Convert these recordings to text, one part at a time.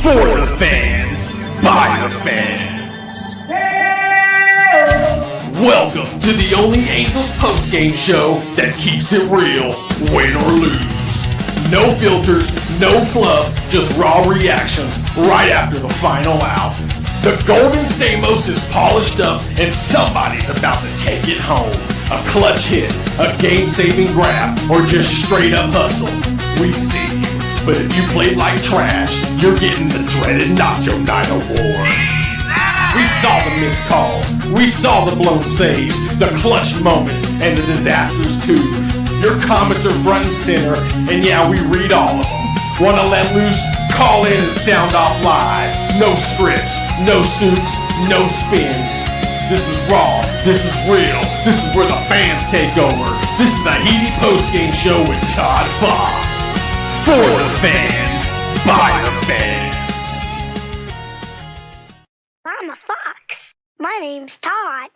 For the fans, by the fans. Welcome to the only Angels postgame show that keeps it real, win or lose. No filters, no fluff, just raw reactions right after the final out. The Golden Stamos is polished up and somebody's about to take it home. A clutch hit, a game-saving grab, or just straight up hustle. We see you. But if you played like trash, you're getting the dreaded Nacho Night Award. We saw the missed calls, we saw the blown saves, the clutch moments, and the disasters too. Your comments are front and center, and yeah, we read all of them. Wanna let loose? Call in and sound off live. No scripts, no suits, no spin. This is raw, this is real, this is where the fans take over. This is the Heedy Postgame Show with Todd Fox. For the fans, by the fans. I'm a fox. My name's Todd.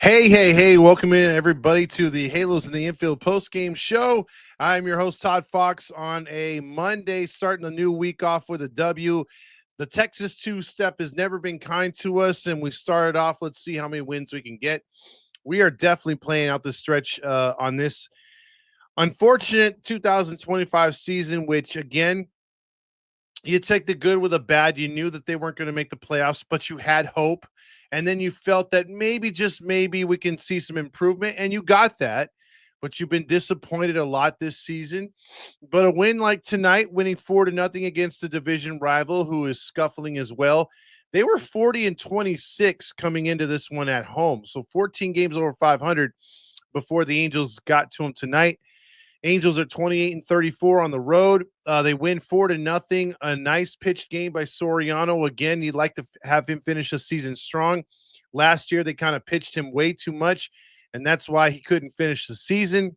Hey, welcome in everybody to the Halos in the Infield postgame show. I'm your host, Todd Fox, on a Monday, starting a new week off with a W. The Texas two-step has never been kind to us, and we started off, let's see how many wins we can get. We are definitely playing out the stretch on this unfortunate 2025 season, which, again, you take the good with the bad. You knew that they weren't going to make the playoffs, but you had hope. And then you felt that maybe, just maybe, we can see some improvement, and you got that. But you've been disappointed a lot this season. But a win like tonight, winning 4-0 against a division rival who is scuffling as well. They were 40-26 coming into this one at home. So 14 games over 500 before the Angels got to them tonight. Angels are 28-34 on the road. They win 4-0. A nice pitched game by Soriano. Again, you'd like to have him finish the season strong. Last year, they kind of pitched him way too much, and that's why he couldn't finish the season.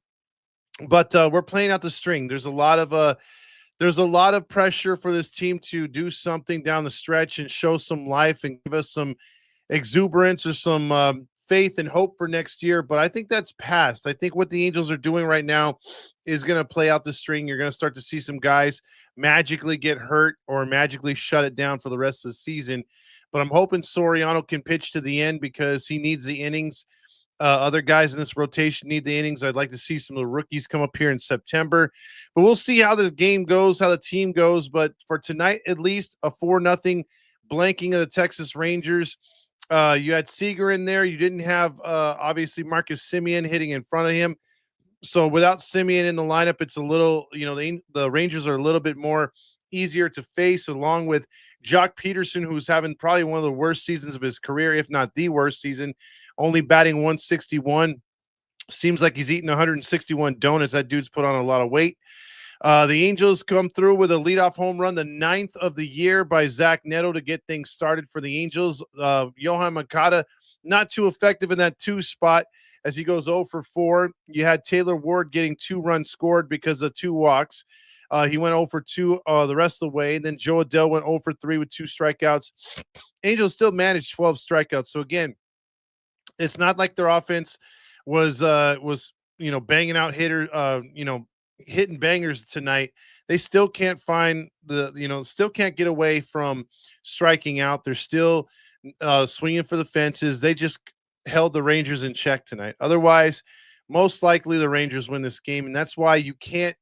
But we're playing out the string. There's a lot of pressure for this team to do something down the stretch and show some life and give us some exuberance or some faith and hope for next year. But I think that's past. I think what the Angels are doing right now is going to play out the string. You're going to start to see some guys magically get hurt or magically shut it down for the rest of the season. But I'm hoping Soriano can pitch to the end because he needs the innings. Other guys in this rotation need the innings. I'd like to see some of the rookies come up here in September. But we'll see how the game goes, how the team goes. But for tonight, at least, a 4-0 blanking of the Texas Rangers. You had Seager in there. You didn't have, obviously, Marcus Semien hitting in front of him. So without Semien in the lineup, it's a little, the Rangers are a little bit more easier to face, along with Jock Peterson, who's having probably one of the worst seasons of his career, if not the worst season, only batting 161. Seems like he's eating 161 donuts. That dude's put on a lot of weight. The Angels come through with a leadoff home run, the 9th of the year by Zach Neto to get things started for the Angels. Yohan Moncada, not too effective in that 2 spot as he goes 0 for 4. You had Taylor Ward getting 2 runs scored because of 2 walks. He went 0 for 2 the rest of the way. And then Joe Adell went 0 for 3 with 2 strikeouts. Angels still managed 12 strikeouts. So, again, it's not like their offense was banging out hitting bangers tonight. They still can't find still can't get away from striking out. They're still swinging for the fences. They just held the Rangers in check tonight. Otherwise, most likely the Rangers win this game. And that's why you can't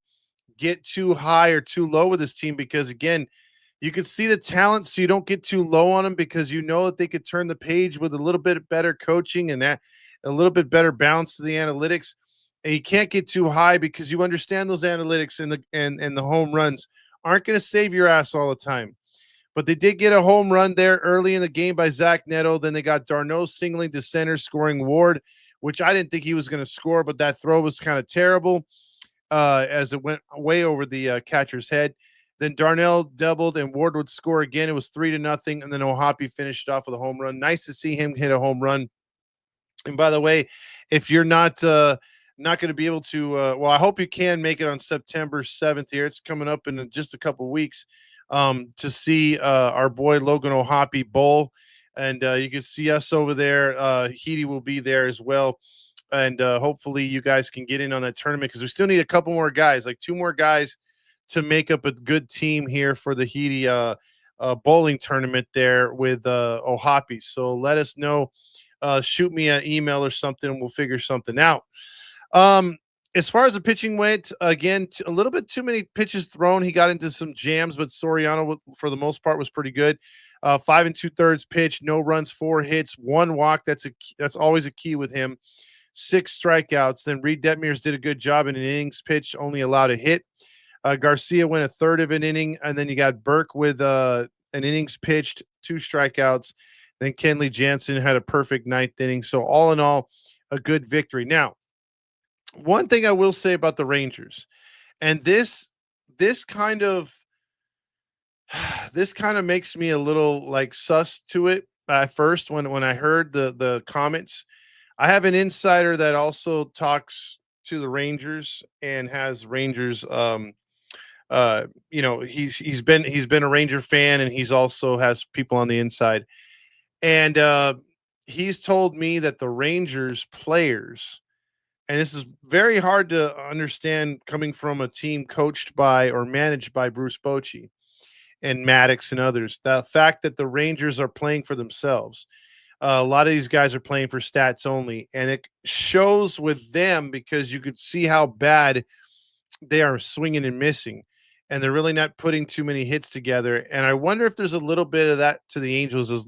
get too high or too low with this team, because, again, you can see the talent, so you don't get too low on them, because you know that they could turn the page with a little bit better coaching and that a little bit better balance to the analytics. And you can't get too high because you understand those analytics and the home runs aren't going to save your ass all the time. But they did get a home run there early in the game by Zach Neto. Then they got Darno singling to center, scoring Ward, which I didn't think he was going to score, but that throw was kind of terrible as it went way over the catcher's head. Then Darnell doubled and Ward would score again. It was 3-0, and then O'Hoppe finished off with a home run. Nice to see him hit a home run. And by the way, if you're not going to be able to, I hope you can make it on September 7th here. It's coming up in just a couple weeks to see our boy Logan O'Hoppe bowl. And you can see us over there. Heedy will be there as well. And hopefully you guys can get in on that tournament, because we still need a couple more guys, like 2 more guys to make up a good team here for the Heedy bowling tournament there with Ohapi. So let us know. Shoot me an email or something, and we'll figure something out. Um, as far as the pitching went, again, a little bit too many pitches thrown. He got into some jams, but Soriano, for the most part, was pretty good. 5 2/3 pitch, no runs, 4 hits, 1 walk. That's always a key with him. 6 strikeouts. Then Reed Detmers did a good job in an innings pitch, only allowed a hit. Garcia went a third of an inning, and then you got Burke with an innings pitched, 2 strikeouts. Then Kenley Jansen had a perfect ninth inning. So all in all, a good victory. Now, one thing I will say about the Rangers, and this kind of this kind of makes me a little like sus to it at first when I heard the comments. I have an insider that also talks to the Rangers and has Rangers he's been a Ranger fan, and he's also has people on the inside. And he's told me that the Rangers players, and this is very hard to understand coming from a team coached by or managed by Bruce Bochy and Maddox and others, the fact that the Rangers are playing for themselves. A lot of these guys are playing for stats only, and it shows with them because you could see how bad they are swinging and missing, and they're really not putting too many hits together. And I wonder if there's a little bit of that to the Angels as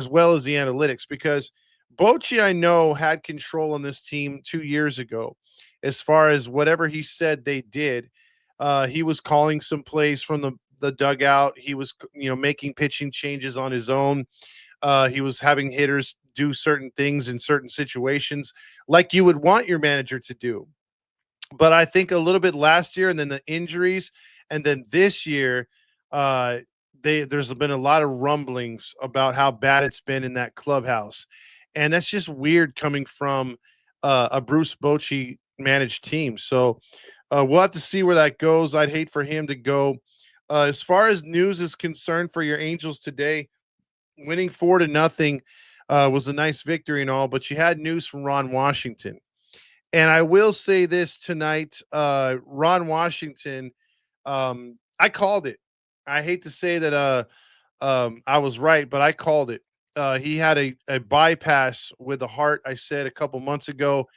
well as the analytics, because Bochy, I know, had control on this team 2 years ago as far as whatever he said they did. He was calling some plays from the dugout. He was, making pitching changes on his own. He was having hitters do certain things in certain situations like you would want your manager to do. But I think a little bit last year, and then the injuries, and then this year, there's been a lot of rumblings about how bad it's been in that clubhouse, and that's just weird coming from a Bruce Bochy managed team. So we'll have to see where that goes. I'd hate for him to go. As far as news is concerned for your Angels today, winning 4-0 was a nice victory and all, but you had news from Ron Washington. And I will say this tonight, Ron Washington, I called it. I hate to say that I was right, but I called it. He had a bypass with the heart. I said a couple months ago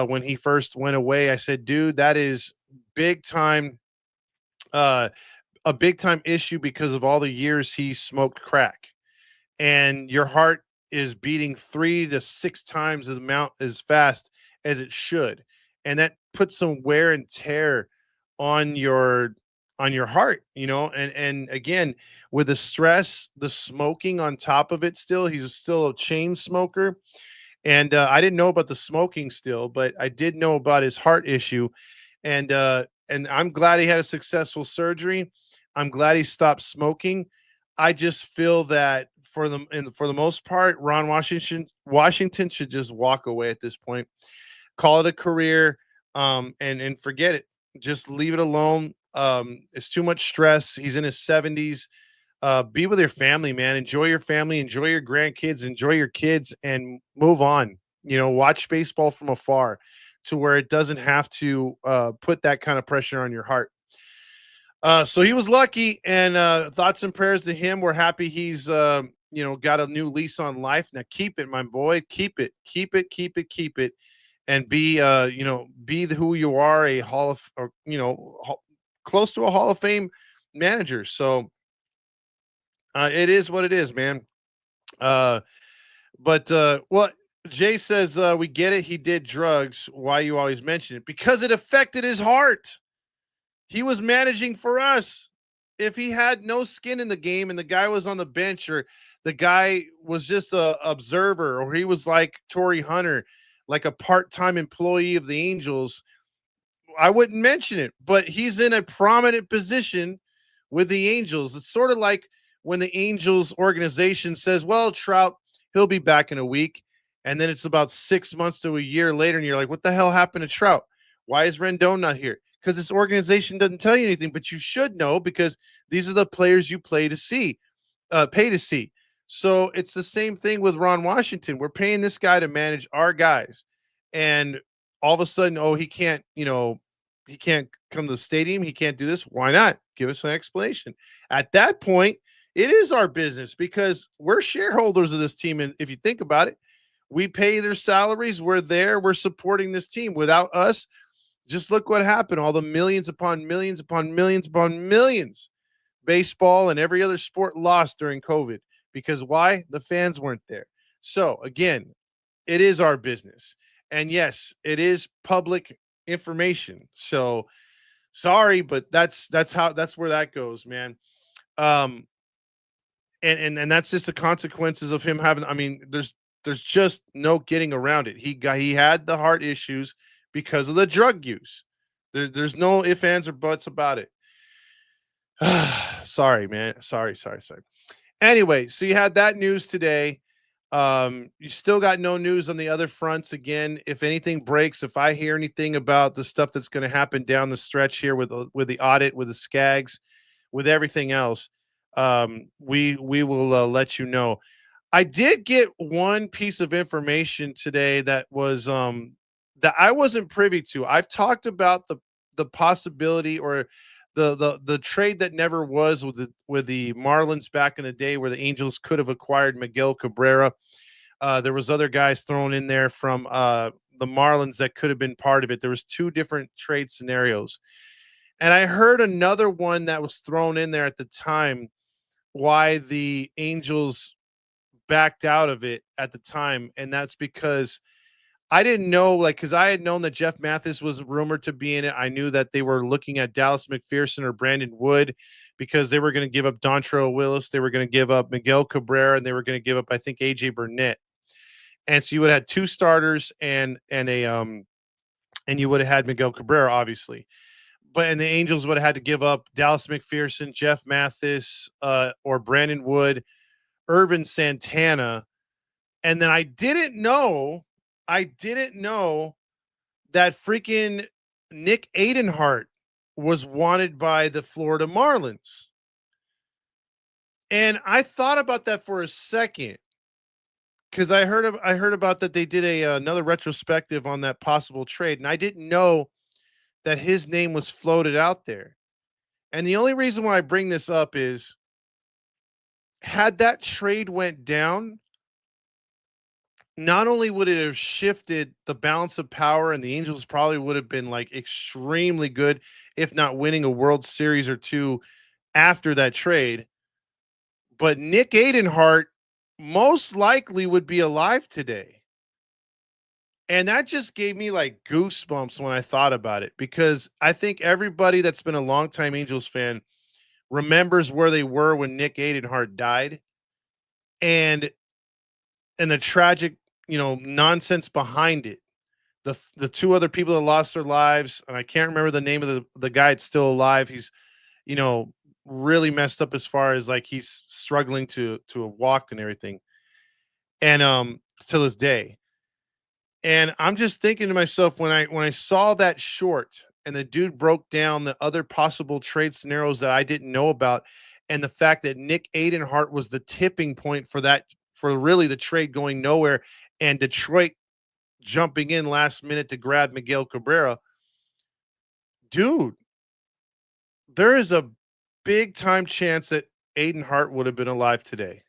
when he first went away, I said, dude, that is big time, a big time issue because of all the years he smoked crack. And your heart is beating 3 to 6 times as fast as it should, and that puts some wear and tear on your heart, and again, with the stress, the smoking on top of it, he's still a chain smoker. And I didn't know about the smoking still, but I did know about his heart issue. And I'm glad he had a successful surgery. I'm glad he stopped smoking. I just feel that for the most part, Ron Washington should just walk away at this point, call it a career, and forget it. Just leave it alone. It's too much stress. He's in his 70s. Be with your family, man. Enjoy your family, enjoy your grandkids, enjoy your kids, and move on. Watch baseball from afar to where it doesn't have to put that kind of pressure on your heart. So he was lucky, and thoughts and prayers to him. We're happy he's got a new lease on life. Now keep it, my boy. Keep it, and be who you are, a close to a Hall of Fame manager. So it is what it is, man. But well, Jay says we get it. He did drugs. Why you always mention it? Because it affected his heart. He was managing for us. If he had no skin in the game and the guy was on the bench, or the guy was just a observer, or he was like Torrey Hunter, like a part-time employee of the Angels, I wouldn't mention it. But he's in a prominent position with the Angels. It's sort of like when the Angels organization says, well, Trout, he'll be back in a week. And then it's about 6 months to a year later, and you're like, what the hell happened to Trout? Why is Rendon not here? Because this organization doesn't tell you anything, but you should know, because these are the players you pay to see. So it's the same thing with Ron Washington. We're paying this guy to manage our guys, and all of a sudden, he can't come to the stadium. He can't do this. Why not? Give us an explanation. At that point, It is our business because we're shareholders of this team. And if you think about it, we pay their salaries. We're there. We're supporting this team. Without us, just look what happened. All the millions upon millions upon millions upon millions baseball and every other sport lost during COVID. Because why? The fans weren't there. So again, it is our business. And yes, it is public information. So sorry, but that's where that goes, man. Um, and that's just the consequences of him having. I mean, there's just no getting around it. He had the heart issues because of the drug use. There's no ifs, ands, or buts about it. Sorry, man. Sorry. Anyway, so you had that news today. You still got no news on the other fronts. Again, if anything breaks, if I hear anything about the stuff that's going to happen down the stretch here with the audit, with the Skags, with everything else, we will let you know. I did get one piece of information today that was that I wasn't privy to. I've talked about the possibility or the trade that never was with the Marlins back in the day, where the Angels could have acquired Miguel Cabrera. There was other guys thrown in there from the Marlins that could have been part of it. There was two different trade scenarios, and I heard another one that was thrown in there at the time. Why the Angels backed out of it at the time, and that's because I didn't know, like, because I had known that Jeff Mathis was rumored to be in it. I knew that they were looking at Dallas McPherson or Brandon Wood because they were going to give up Dontrelle Willis, they were going to give up Miguel Cabrera, and they were going to give up, I think, AJ Burnett. And so you would have had two starters and you would have had Miguel Cabrera, obviously. And the Angels would have had to give up Dallas McPherson, Jeff Mathis, or Brandon Wood, Urban Santana. And then I didn't know that freaking Nick Aidenhart was wanted by the Florida Marlins. And I thought about that for a second because I heard about that they did another retrospective on that possible trade, and I didn't know that his name was floated out there. And the only reason why I bring this up is, had that trade went down, not only would it have shifted the balance of power, and the Angels probably would have been like extremely good, if not winning a World Series or two after that trade, but Nick Aidenhart most likely would be alive today. And that just gave me like goosebumps when I thought about it, because I think everybody that's been a longtime Angels fan remembers where they were when Nick Aidenhart died, and the tragic, nonsense behind it. The two other people that lost their lives, and I can't remember the name of the guy that's still alive. He's, really messed up as far as like he's struggling to have walked and everything. And till this day. And I'm just thinking to myself, when I saw that short and the dude broke down the other possible trade scenarios that I didn't know about, and the fact that Nick Aidenhart was the tipping point for that, for really the trade going nowhere, and Detroit jumping in last minute to grab Miguel Cabrera. Dude, there is a big time chance that Aidenhart would have been alive today.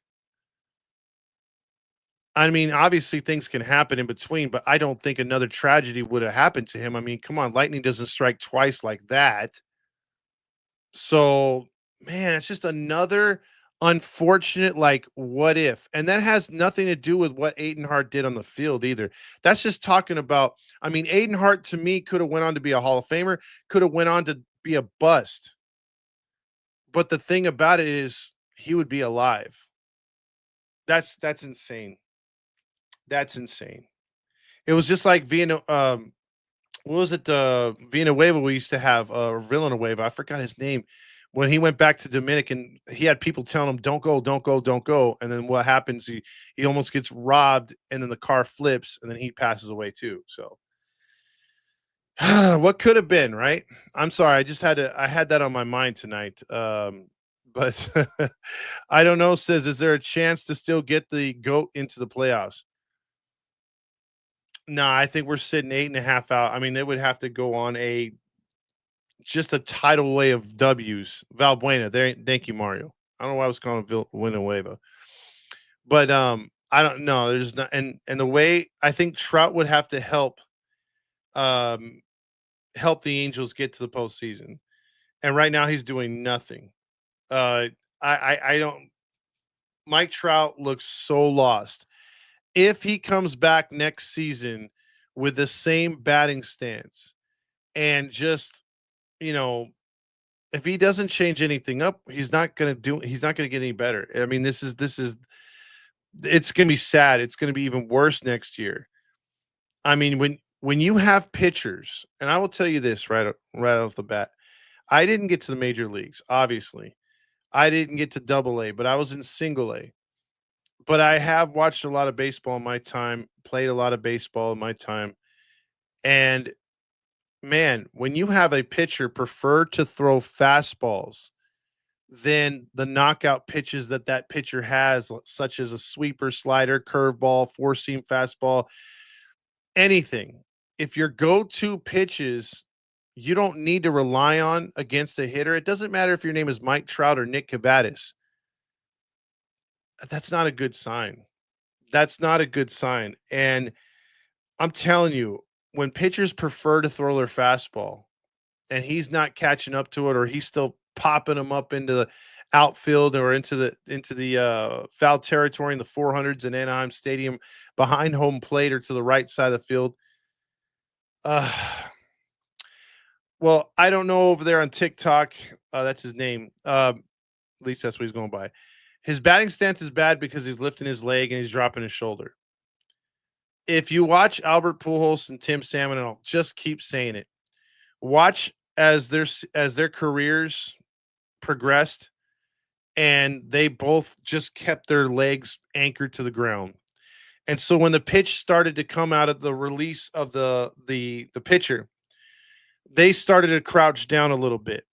I mean, obviously things can happen in between, but I don't think another tragedy would have happened to him. I mean, come on, lightning doesn't strike twice like that. So, man, it's just another unfortunate, like, what if? And that has nothing to do with what Aidenhart did on the field either. That's just talking about, I mean, Aidenhart to me could have went on to be a Hall of Famer, could have went on to be a bust. But the thing about it is he would be alive. That's insane. That's insane. It was just like what was it? The Villanueva we used to have, Villanueva. I forgot his name. When he went back to Dominican, he had people telling him, "Don't go, don't go, don't go." And then what happens? He almost gets robbed, and then the car flips, and then he passes away too. So, what could have been, right? I'm sorry, I had that on my mind tonight. But I don't know. Says, is there a chance to still get the GOAT into the playoffs? No, I think we're sitting 8.5 out. I mean, it would have to go on just a tidal way of W's. Valbuena, there. Thank you, Mario. I don't know why I was calling him Villanueva. But I don't know. There's not, and the way I think Trout would have to um help the Angels get to the postseason. And right now he's doing nothing. I don't. Mike Trout looks so lost. If he comes back next season with the same batting stance and just, you know, if he doesn't change anything up, he's not going to do. He's not going to get any better. I mean, this is. It's going to be sad. It's going to be even worse next year. I mean, when you have pitchers, and I will tell you this right off the bat, I didn't get to the major leagues, obviously. I didn't get to double A, but I was in single A. But I have watched a lot of baseball in my time, played a lot of baseball in my time. And man, when you have a pitcher prefer to throw fastballs than the knockout pitches that pitcher has, such as a sweeper, slider, curveball, four seam fastball, anything. If your go-to pitches you don't need to rely on against a hitter, it doesn't matter if your name is Mike Trout or Nick Cavadas. That's not a good sign. That's not a good sign. And I'm telling you, when pitchers prefer to throw their fastball and he's not catching up to it, or he's still popping them up into the outfield or into the foul territory in the 400s in Anaheim Stadium behind home plate or to the right side of the field. Well, I don't know over there on TikTok. That's his name. At least that's what he's going by. His batting stance is bad because he's lifting his leg and he's dropping his shoulder. If you watch Albert Pujols and Tim Salmon, and I'll just keep saying it, watch as their careers progressed, and they both just kept their legs anchored to the ground. And so when the pitch started to come out of the release of the pitcher, they started to crouch down a little bit,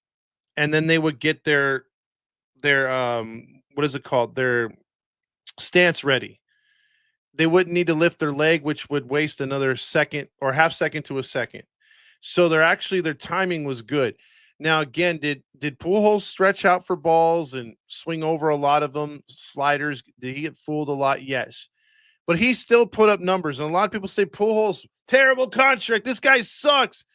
and then they would get their what is it called? Their stance ready. They wouldn't need to lift their leg, which would waste another second or half second to a second. So their timing was good. Now again, did Pujols stretch out for balls and swing over a lot of them, sliders? Did he get fooled a lot? Yes. But he still put up numbers. And a lot of people say Pujols, terrible contract. This guy sucks.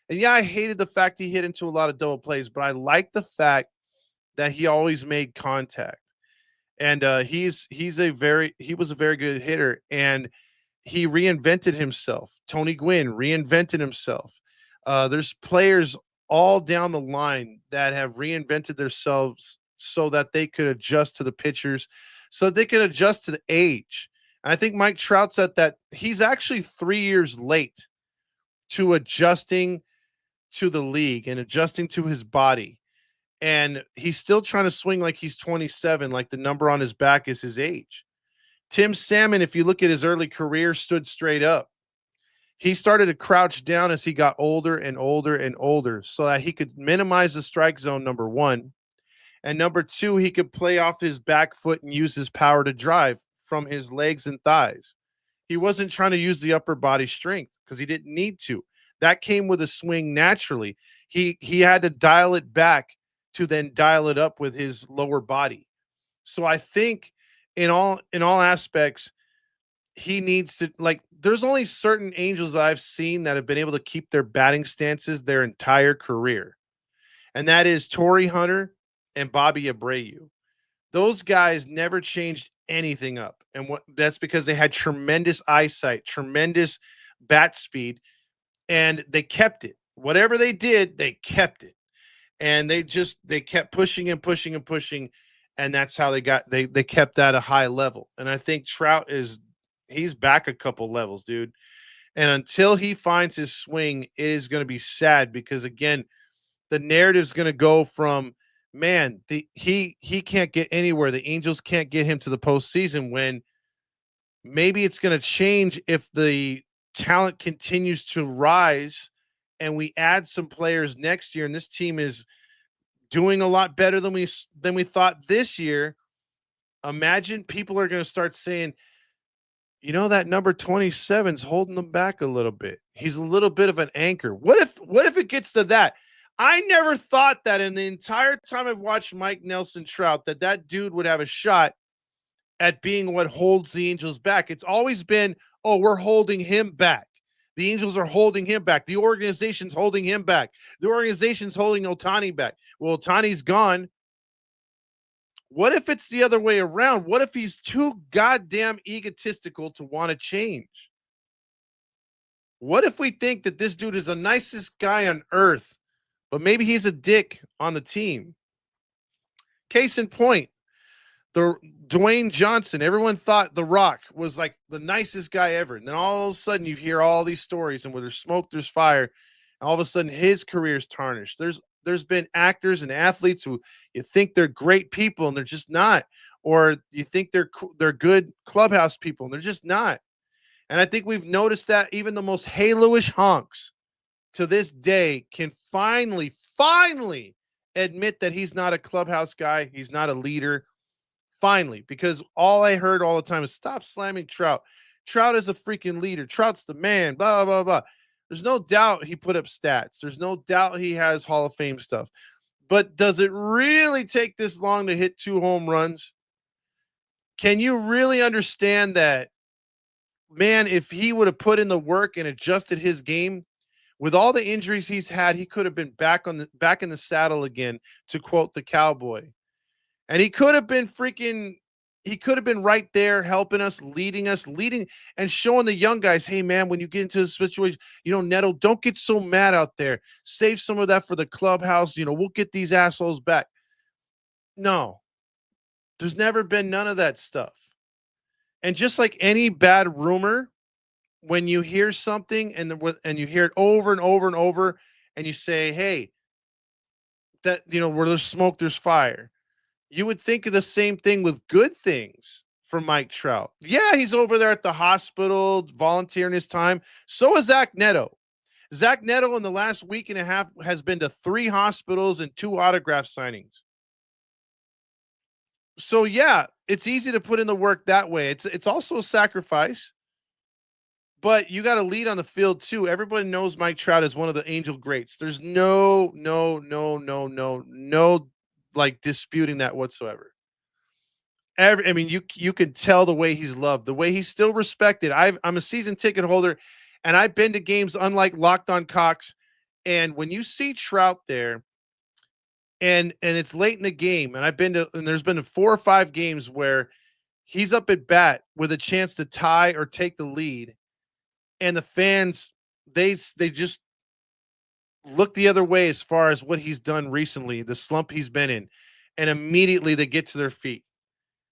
And yeah, I hated the fact he hit into a lot of double plays, but I like the fact that he always made contact. And he was a very good hitter, and he reinvented himself. Tony Gwynn reinvented himself. There's players all down the line that have reinvented themselves so that they could adjust to the pitchers, so that they can adjust to the age. And I think Mike Trout's at that. He's actually 3 years late to adjusting to the league and adjusting to his body. And he's still trying to swing like he's 27, like the number on his back is his age. Tim Salmon, if you look at his early career, stood straight up. He started to crouch down as he got older and older and older so that he could minimize the strike zone, number one. And number two, he could play off his back foot and use his power to drive from his legs and thighs. He wasn't trying to use the upper body strength because he didn't need to. That came with a swing naturally. He had to dial it back to then dial it up with his lower body. So I think in all aspects, he needs to, like, there's only certain Angels that I've seen that have been able to keep their batting stances their entire career. And that is Torrey Hunter and Bobby Abreu. Those guys never changed anything up. And that's because they had tremendous eyesight, tremendous bat speed, and they kept it. Whatever they did, they kept it. And they kept pushing and pushing and pushing, and that's how they kept at a high level. And I think Trout he's back a couple levels, dude. And until he finds his swing, it is going to be sad because again, the narrative is going to go from, man, he can't get anywhere. The Angels can't get him to the postseason, when maybe it's going to change if the talent continues to rise and we add some players next year, and this team is doing a lot better than we thought this year. Imagine people are going to start saying, that number 27's holding them back a little bit. He's a little bit of an anchor. What if it gets to that? I never thought that in the entire time I've watched Mike Nelson Trout that dude would have a shot at being what holds the Angels back. It's always been, oh, we're holding him back. The Angels are holding him back. The organization's holding him back. The organization's holding Ohtani back. Well, Ohtani's gone. What if it's the other way around? What if he's too goddamn egotistical to want to change? What if we think that this dude is the nicest guy on earth, but maybe he's a dick on the team? Case in point, the Dwayne Johnson, everyone thought The Rock was like the nicest guy ever. And then all of a sudden you hear all these stories, and where there's smoke, there's fire. And all of a sudden his career is tarnished. There's been actors and athletes who you think they're great people and they're just not. Or you think they're good clubhouse people and they're just not. And I think we've noticed that even the most halo-ish honks to this day can finally admit that he's not a clubhouse guy. He's not a leader. Finally, because all I heard all the time is stop slamming Trout. Trout is a freaking leader. Trout's the man, blah, blah, blah. There's no doubt he put up stats. There's no doubt he has Hall of Fame stuff. But does it really take this long to hit 2 home runs? Can you really understand that, man, if he would have put in the work and adjusted his game, with all the injuries he's had, he could have been back in the saddle again, to quote the Cowboy. And he could have been right there helping us, leading and showing the young guys, hey, man, when you get into this situation, Neto, don't get so mad out there. Save some of that for the clubhouse. We'll get these assholes back. No, there's never been none of that stuff. And just like any bad rumor, when you hear something and you hear it over and over and over, and you say, hey, that, where there's smoke, there's fire. You would think of the same thing with good things for Mike Trout. Yeah, he's over there at the hospital volunteering his time. So is Zach Neto. Zach Neto in the last week and a half has been to 3 hospitals and 2 autograph signings. So yeah, it's easy to put in the work that way. It's also a sacrifice, but you got to lead on the field too. Everybody knows Mike Trout is one of the Angel greats. There's no like disputing that whatsoever. You can tell the way he's loved, the way he's still respected. I'm a season ticket holder, and I've been to games unlike Locked On Cox. And when you see Trout there, and it's late in the game, and there's been 4 or 5 games where he's up at bat with a chance to tie or take the lead, and the fans they just look the other way as far as what he's done recently, the slump he's been in, and immediately they get to their feet.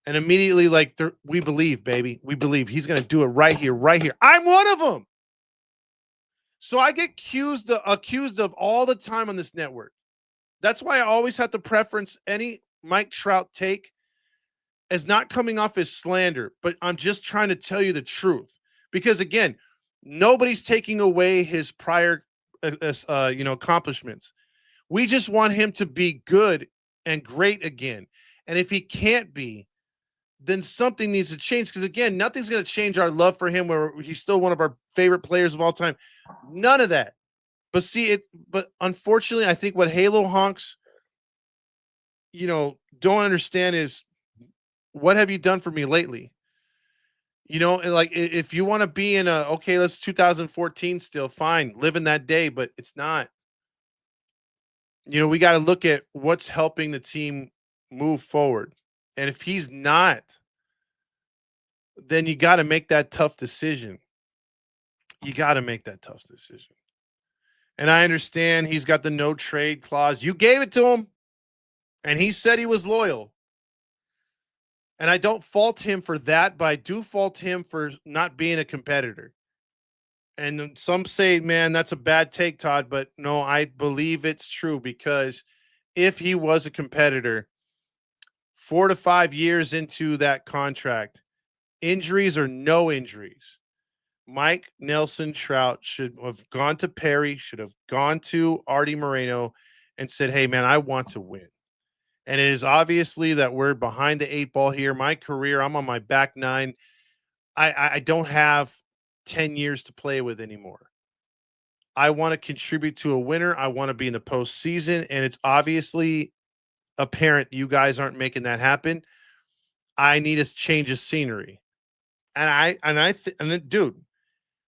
And immediately, like, we believe, baby. We believe he's going to do it right here, right here. I'm one of them. So I get accused of all the time on this network. That's why I always have to preference any Mike Trout take as not coming off as slander, but I'm just trying to tell you the truth. Because, again, nobody's taking away his prior accomplishments. We just want him to be good and great again. And if he can't be, then something needs to change. Because again, nothing's going to change our love for him, where he's still one of our favorite players of all time. None of that. But unfortunately, I think what Halo honks, don't understand is, what have you done for me lately? And like, if you want to be in let's 2014 still, fine, live in that day, but it's not. We got to look at what's helping the team move forward. And if he's not, then you got to make that tough decision. And I understand he's got the no trade clause. You gave it to him, and he said he was loyal. And I don't fault him for that, but I do fault him for not being a competitor. And some say, man, that's a bad take, Todd. But no, I believe it's true, because if he was a competitor, 4 to 5 years into that contract, injuries or no injuries, Mike Nelson Trout should have gone to Perry, should have gone to Artie Moreno and said, hey, man, I want to win. And it is obviously that we're behind the 8 ball here. My career, I'm on my back 9. I don't have 10 years to play with anymore. I want to contribute to a winner. I want to be in the postseason, and it's obviously apparent you guys aren't making that happen. I need a change of scenery. Dude,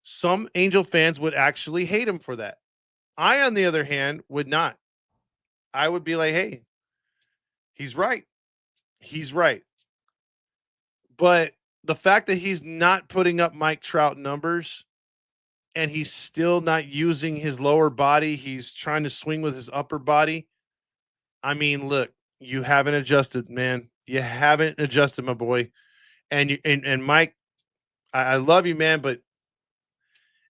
some Angel fans would actually hate him for that. I, on the other hand, would not. I would be like, hey, he's right. He's right. But the fact that he's not putting up Mike Trout numbers and he's still not using his lower body, he's trying to swing with his upper body. I mean, look, you haven't adjusted, man. You haven't adjusted, my boy. And Mike, I love you, man, but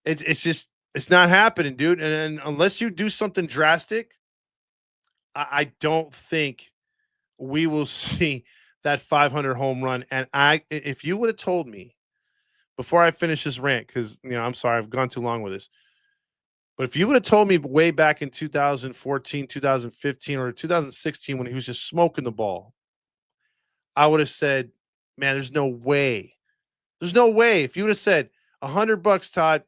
it's just it's not happening, dude. And unless you do something drastic, I don't think we will see that 500 home run. And if you would have told me before I finish this rant, because I'm sorry, I've gone too long with this. But if you would have told me way back in 2014, 2015, or 2016 when he was just smoking the ball, I would have said, man, there's no way. There's no way. If you would have said $100, Todd,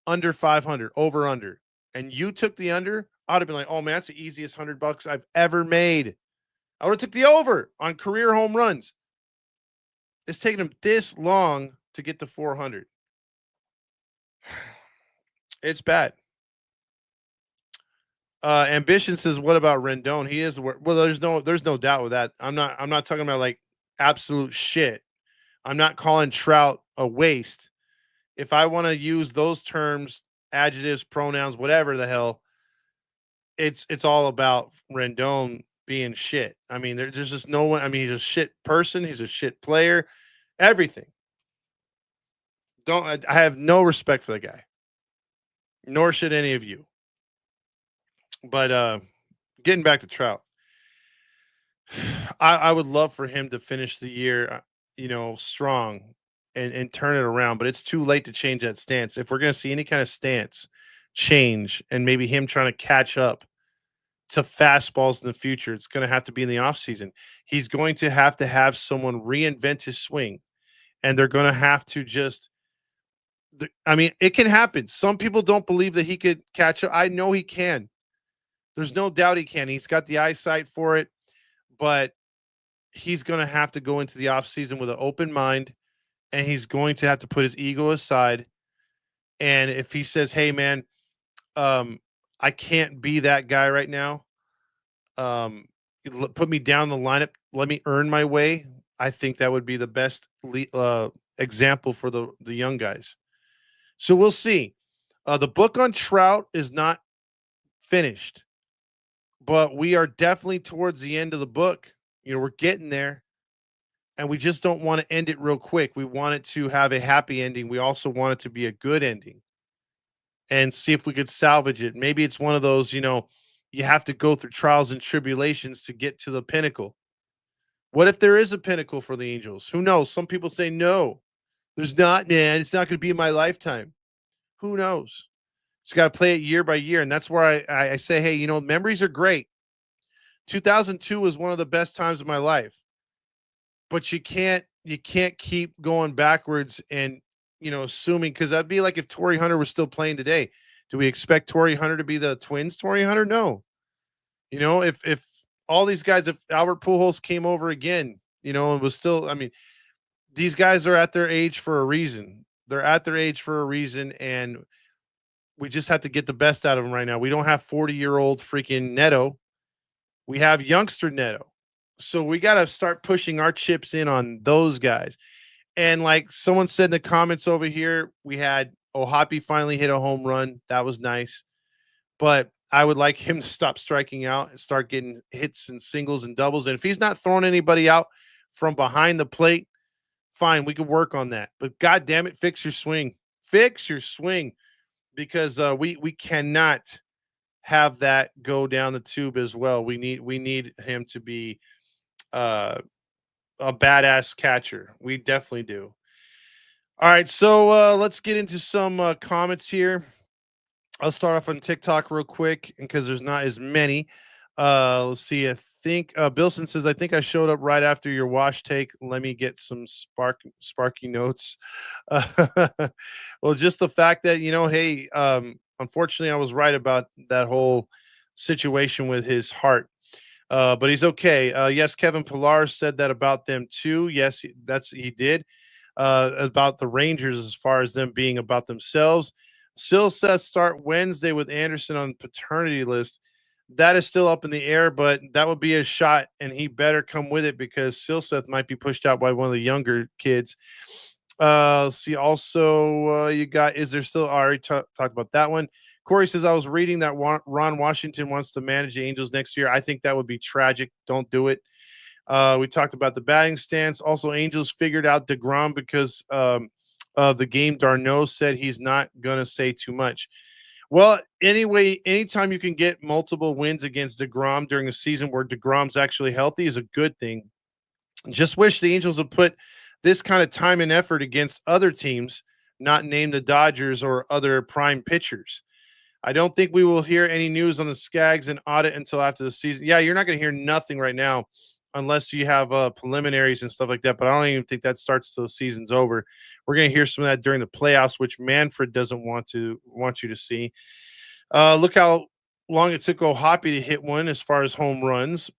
under 500, over under, and you took the under, I would have been like, oh man, that's the easiest $100 I've ever made. I would have took the over on career home runs. It's taken him this long to get to 400. It's bad. Ambition says, what about Rendon? He is well. There's no doubt with that. I'm not talking about like absolute shit. I'm not calling Trout a waste. If I want to use those terms, adjectives, pronouns, whatever the hell, it's all about Rendon being shit. I mean, there's just no one. I mean, he's a shit person. He's a shit player. Everything. I have no respect for the guy. Nor should any of you. But getting back to Trout, I would love for him to finish the year, strong and turn it around. But it's too late to change that stance. If we're going to see any kind of stance change and maybe him trying to catch up to fastballs in the future, it's going to have to be in the offseason. He's going to have someone reinvent his swing, and they're going to have to just. I mean, it can happen. Some people don't believe that he could catch up. I know he can. There's no doubt he can. He's got the eyesight for it, but he's going to have to go into the offseason with an open mind, and he's going to have to put his ego aside. And if he says, hey, man, I can't be that guy right now, put me down the lineup, let me earn my way, I think that would be the best example for the young guys. So we'll see. The book on Trout is not finished, but we are definitely towards the end of the book. We're getting there, and we just don't want to end it real quick. We want it to have a happy ending. We also want it to be a good ending and see if we could salvage it. Maybe it's one of those, you have to go through trials and tribulations to get to the pinnacle. What if there is a pinnacle for the Angels? Who knows? Some people say no. There's not, man. It's not going to be in my lifetime. Who knows? It's got to play it year by year. And that's where I say, hey, memories are great. 2002 was one of the best times of my life. But you can't keep going backwards and, assuming, because that'd be like if Torrey Hunter was still playing today. Do we expect Torrey Hunter to be the Twins Torrey Hunter? No. If all these guys, if Albert Pujols came over again, and was still, I mean, these guys are at their age for a reason. They're at their age for a reason, and we just have to get the best out of them right now. We don't have 40-year-old freaking Neto. We have youngster Neto. So we got to start pushing our chips in on those guys. And like someone said in the comments over here, we had Ohapi finally hit a home run. That was nice. But I would like him to stop striking out and start getting hits and singles and doubles. And if he's not throwing anybody out from behind the plate, fine, we can work on that. But God damn it, fix your swing. Fix your swing, because we cannot have that go down the tube as well. We need him to be a badass catcher. We definitely do. All right, so let's get into some comments here. I'll start off on TikTok real quick because there's not as many. Let's see. I think Bilson says, I think I showed up right after your wash take. Let me get some sparky notes. Well, just the fact that, hey, unfortunately, I was right about that whole situation with his heart. But he's okay. Yes, Kevin Pillar said that about them too. Yes, he did. About the Rangers as far as them being about themselves. Still says start Wednesday with Anderson on paternity list. That is still up in the air, but that would be a shot, and he better come with it because Silseth might be pushed out by one of the younger kids. See, also, you got, is there still, I already talked about that one. Corey says, I was reading that Ron Washington wants to manage the Angels next year. I think that would be tragic. Don't do it. We talked about the batting stance. Also, Angels figured out DeGrom because of the game. Darno said he's not going to say too much. Well, anyway, anytime you can get multiple wins against DeGrom during a season where DeGrom's actually healthy is a good thing. Just wish the Angels would put this kind of time and effort against other teams, not name the Dodgers or other prime pitchers. I don't think we will hear any news on the Skaggs and audit until after the season. Yeah, you're not going to hear nothing right now unless you have preliminaries and stuff like that. But I don't even think that starts till the season's over. We're going to hear some of that during the playoffs, which Manfred doesn't want you to see. Look how long it took Ohapi to hit one as far as home runs.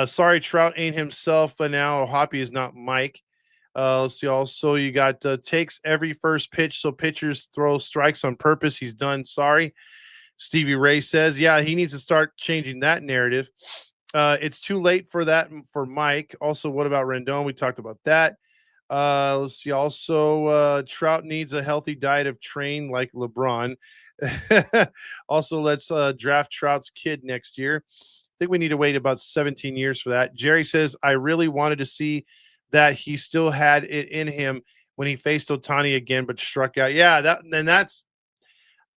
Sorry, Trout ain't himself, but now Ohapi is not Mike. Let's see. Also, you got takes every first pitch, so pitchers throw strikes on purpose. He's done. Sorry. Stevie Ray says, yeah, he needs to start changing that narrative. It's too late for that for Mike. Also, what about Rendon? We talked about that. Let's see. Also, Trout needs a healthy diet of train like LeBron. Also, let's draft Trout's kid next year. I think we need to wait about 17 years for that. Jerry says, I really wanted to see that he still had it in him when he faced Ohtani again, but struck out. Yeah, that's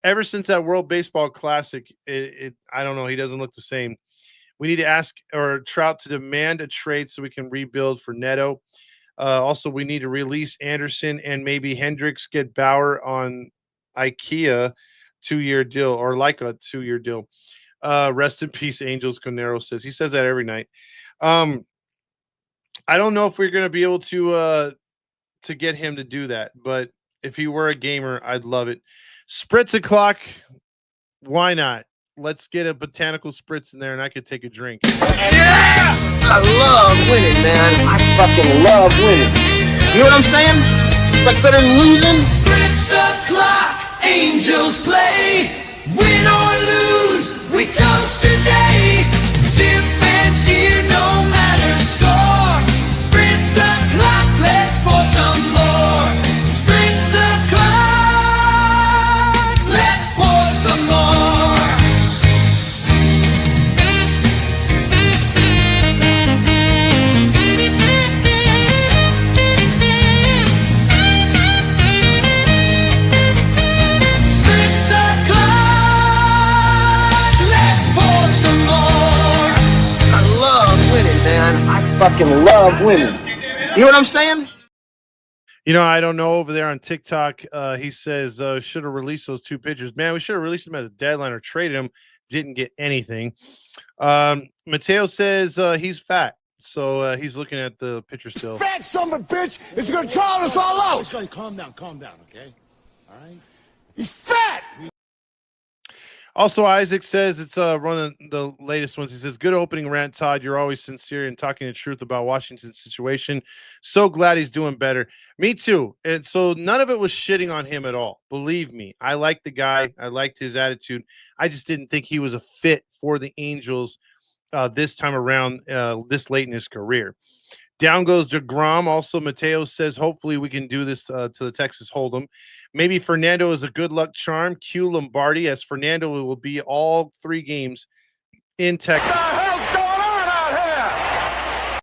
ever since that World Baseball Classic. I don't know. He doesn't look the same. We need to ask or Trout to demand a trade so we can rebuild for Neto. Also, we need to release Anderson and maybe Hendricks, get Bauer on IKEA 2-year deal or like a 2-year deal. Rest in peace, Angels. Conero says he says that every night. I don't know if we're going to be able to get him to do that, but if he were a gamer, I'd love it. Spritz o'clock. Why not? Let's get a botanical spritz in there and I could take a drink. Yeah! I love winning, man. I fucking love winning. You know what I'm saying? Like better than losing. Spritz o'clock, Angels play. Win or lose, we toast today. Sip and cheer, no matter score. Spritz o'clock, let's pour some more. Spritz o'clock, let's pour some more. Spritz o'clock, let's pour some more. I love winning, man. I fucking love winning. You know what I'm saying? You know, I don't know over there on TikTok. He says should have released those 2 pitchers. Man, we should have released them at the deadline or traded them. Didn't get anything. Mateo says he's fat, so he's looking at the pitcher still. Fat son of a bitch is gonna drown us all out. Calm down, okay? All right? He's fat. Also, Isaac says it's one of the latest ones. He says, good opening rant, Todd. You're always sincere and talking the truth about Washington's situation. So glad he's doing better. Me too. And so none of it was shitting on him at all. Believe me, I liked the guy. I liked his attitude. I just didn't think he was a fit for the Angels this time around, this late in his career. Down goes DeGrom. Also, Mateo says, hopefully we can do this to the Texas Hold'em. Maybe Fernando is a good luck charm. Cue Lombardi, as Fernando will be all 3 games in Texas. What the hell's going on out here?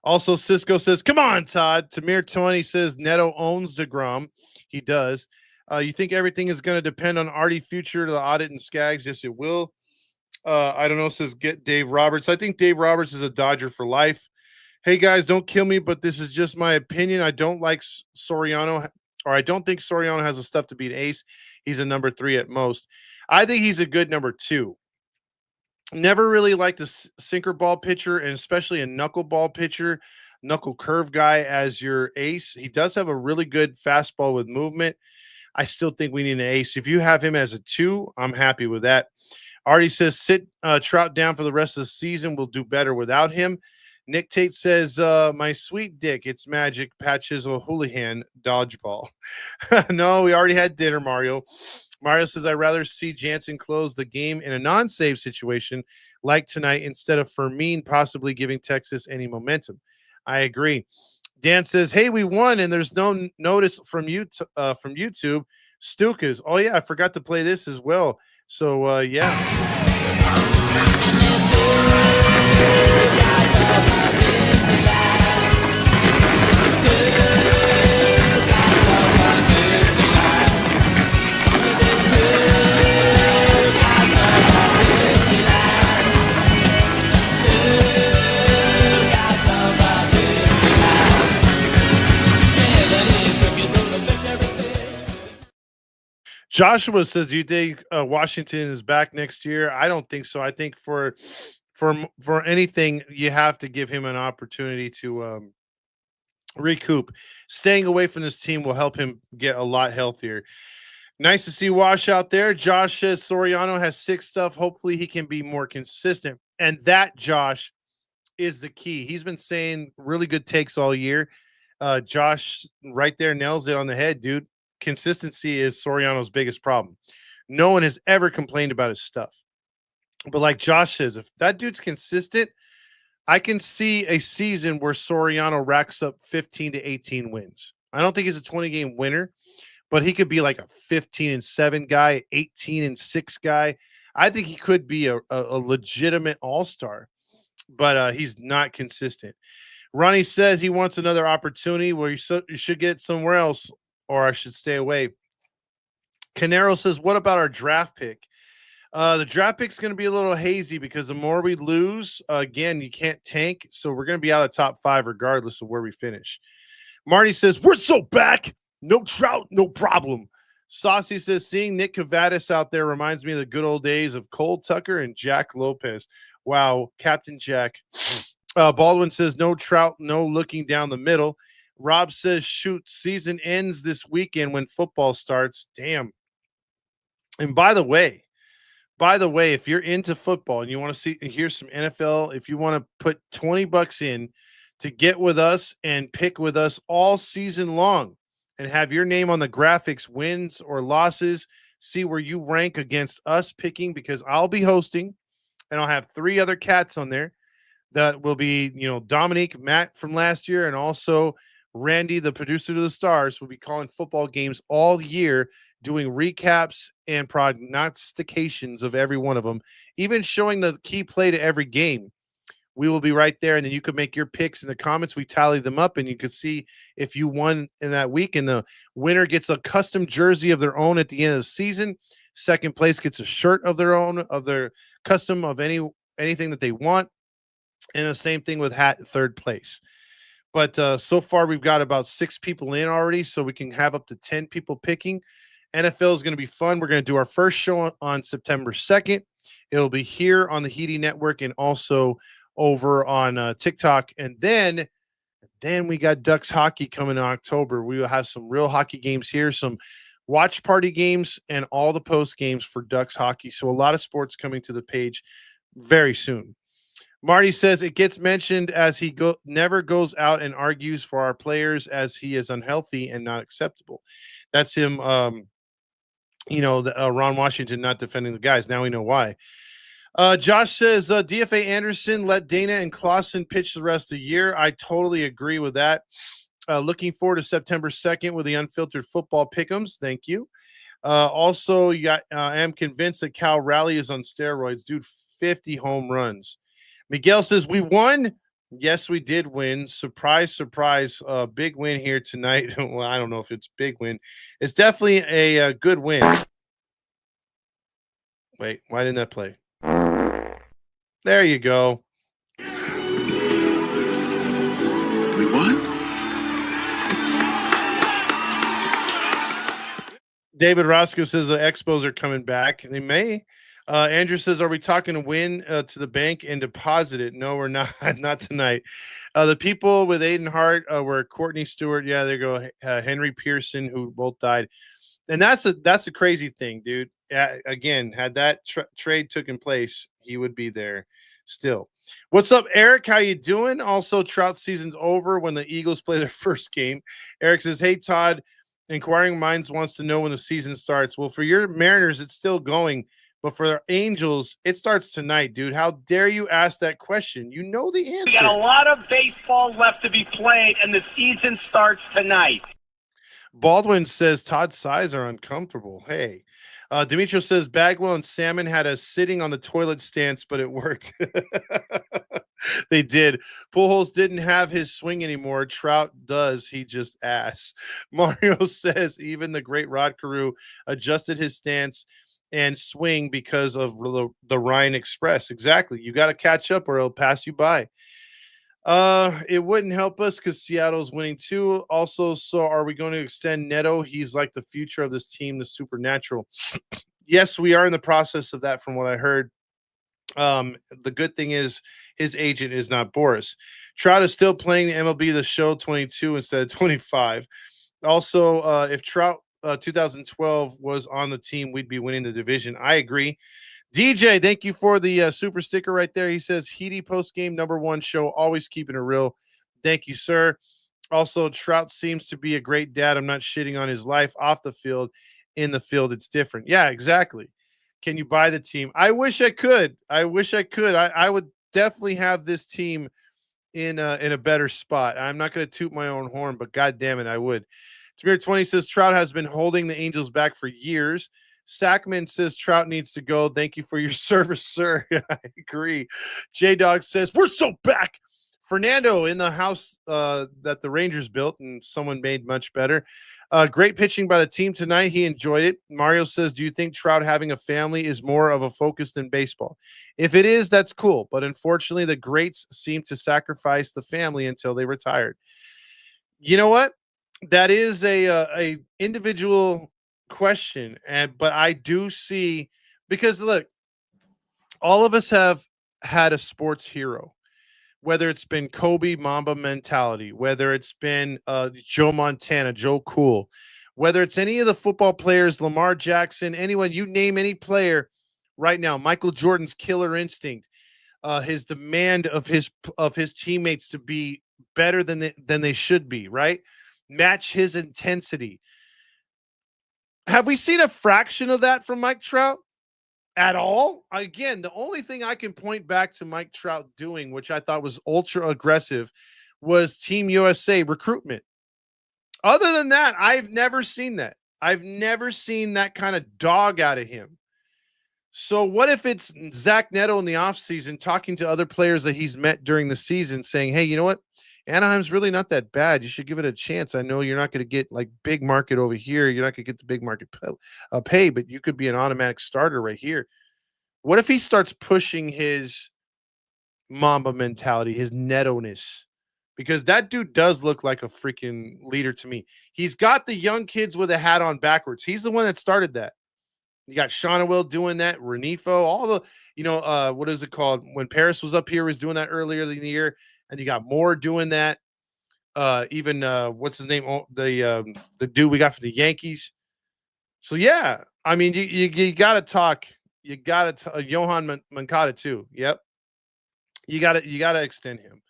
Also, Cisco says, come on, Todd. Tamir 20 says Neto owns DeGrom. He does. You think everything is going to depend on Artie future to the audit and Skaggs? Yes, it will. I don't know, says get Dave Roberts. I think Dave Roberts is a Dodger for life. Hey, guys, don't kill me, but this is just my opinion. I don't like Soriano, or I don't think Soriano has the stuff to beat Ace. He's a number 3 at most. I think he's a good number 2. Never really liked a sinker ball pitcher, and especially a knuckleball pitcher, knuckle curve guy as your ace. He does have a really good fastball with movement. I still think we need an ace. If you have him as a 2, I'm happy with that. Artie says sit Trout down for the rest of the season. We'll do better without him. Nick Tate says, my sweet dick, it's magic, Pat Chisel, Houlihan, dodgeball. No, we already had dinner, Mario. Mario says, I'd rather see Jansen close the game in a non-save situation like tonight instead of Fermin possibly giving Texas any momentum. I agree. Dan says, hey, we won, and there's no notice from YouTube. Stukas. Oh, yeah, I forgot to play this as well. So, yeah. Joshua says, do you think Washington is back next year? I don't think so. I think for anything, you have to give him an opportunity to recoup. Staying away from this team will help him get a lot healthier. Nice to see Wash out there. Josh says Soriano has 6 stuff. Hopefully he can be more consistent. And that, Josh, is the key. He's been saying really good takes all year. Josh right there nails it on the head, dude. Consistency is Soriano's biggest problem. No one has ever complained about his stuff. But like Josh says, if that dude's consistent, I can see a season where Soriano racks up 15 to 18 wins. I don't think he's a 20-game winner, but he could be like a 15-7 guy, 18-6 guy. I think he could be a legitimate all-star, but he's not consistent. Ronnie says he wants another opportunity where you should get somewhere else, or I should stay away. Canero says, what about our draft pick? The draft pick's going to be a little hazy because the more we lose, again, you can't tank. So we're going to be out of top 5 regardless of where we finish. Marty says, we're so back. No Trout, no problem. Saucy says, seeing Nick Cavadas out there reminds me of the good old days of Cole Tucker and Jack Lopez. Wow, Captain Jack. Baldwin says, no Trout, no looking down the middle. Rob says, shoot, season ends this weekend when football starts. Damn. And by the way, if you're into football and you want to hear some NFL, if you want to put $20 in to get with us and pick with us all season long and have your name on the graphics, wins or losses, see where you rank against us picking, because I'll be hosting and I'll have 3 other cats on there that will be, Dominique, Matt from last year, and also Randy, the producer of the Stars, will be calling football games all year, doing recaps and prognostications of every one of them, even showing the key play to every game. We will be right there, and then you could make your picks in the comments. We tally them up, and you could see if you won in that week, and the winner gets a custom jersey of their own at the end of the season. Second place gets a shirt of their own, of their custom of anything that they want, and the same thing with hat, third place. But so far, we've got about 6 people in already, so we can have up to 10 people picking. NFL is going to be fun. We're going to do our first show on September 2nd. It'll be here on the Heedy Network and also over on TikTok. And then we got Ducks hockey coming in October. We will have some real hockey games here, some watch party games, and all the post games for Ducks hockey. So a lot of sports coming to the page very soon. Marty says it gets mentioned as he never goes out and argues for our players as he is unhealthy and not acceptable. That's him, Ron Washington not defending the guys. Now we know why. Josh says DFA Anderson let Dana and Clausen pitch the rest of the year. I totally agree with that. Looking forward to September 2nd with the Unfiltered Football Pick'ems. Thank you. Also, I am convinced that Cal Raleigh is on steroids. Dude, 50 home runs. Miguel says, we won. Yes, we did win. Surprise, surprise. Big win here tonight. Well, I don't know if it's big win. It's definitely a good win. Wait, why didn't that play? There you go. We won? David Roscoe says the Expos are coming back. They may. Andrew says, are we talking to win to the bank and deposit it? No, we're not. Not tonight. The people with Aiden Hart were Courtney Stewart. Yeah, there you go. Henry Pearson, who both died. And that's a crazy thing, dude. Again, had that trade taken place, he would be there still. What's up, Eric? How you doing? Also, Trout season's over when the Eagles play their first game. Eric says, "Hey Todd, inquiring minds wants to know when the season starts." Well, for your Mariners, it's still going, but for the Angels, it starts tonight, dude. How dare you ask that question? You know the answer. We got a lot of baseball left to be played, and the season starts tonight. Baldwin says Todd's size are uncomfortable. Hey, Demetrio says Bagwell and Salmon had us sitting on the toilet stance, but it worked. They did. Pujols didn't have his swing anymore. Trout does. He just ass. Mario says even the great Rod Carew adjusted his stance and swing because of the Ryan Express. Exactly. You got to catch up or it'll pass you by. It wouldn't help us because Seattle's winning too. Also, so are we going to extend Neto? He's like the future of this team, the supernatural. Yes, we are in the process of that from what I heard. The good thing is his agent is not Boris. Trout is still playing the MLB The Show 22 instead of 25. Also, if Trout 2012 was on the team, we'd be winning the division. I agree. DJ, thank you for the super sticker right there. He says, Heedy post game #1 show, always keeping it real. Thank you, sir. Also, Trout seems to be a great dad. I'm not shitting on his life off the field. In the field, it's different. Yeah, exactly. Can you buy the team? I wish I could. I would definitely have this team in a better spot. I'm not going to toot my own horn, but God damn it, I would. Tamir 20 says Trout has been holding the Angels back for years. Sackman says Trout needs to go. Thank you for your service, sir. I agree. J-Dog says we're so back. Fernando in the house that the Rangers built and someone made much better. Great pitching by the team tonight. He enjoyed it. Mario says, do you think Trout having a family is more of a focus than baseball? If it is, that's cool. But unfortunately, the greats seem to sacrifice the family until they retired. You know what? That is a individual question. But I do see, because look, all of us have had a sports hero. Whether it's been Kobe Mamba mentality, whether it's been Joe Montana, Joe Cool, whether it's any of the football players, Lamar Jackson, anyone, you name any player right now, Michael Jordan's killer instinct, his demand of his teammates to be better than they should be, right? Match his intensity. Have we seen a fraction of that from Mike Trout? At all? Again, the only thing I can point back to Mike Trout doing, which I thought was ultra aggressive, was Team USA recruitment. Other than that, I've never seen that. I've never seen that kind of dog out of him. So what if it's Zach Neto in the offseason talking to other players that he's met during the season saying, hey, you know what? Anaheim's really not that bad. You should give it a chance. I know you're not going to get like big market over here. You're not going to get the big market pay, but you could be an automatic starter right here. What if he starts pushing his Mamba mentality, his Neto-ness? Because that dude does look like a freaking leader to me. He's got the young kids with a hat on backwards. He's the one that started that. You got Shauna Will doing that, Renifo, all the, what is it called? When Paris was up here, was doing that earlier in the year. And you got Moore doing that. Even what's his name? Oh, the dude we got from the Yankees. So yeah, I mean, you got to talk. You got to Johan Mancada too. Yep. You got to extend him.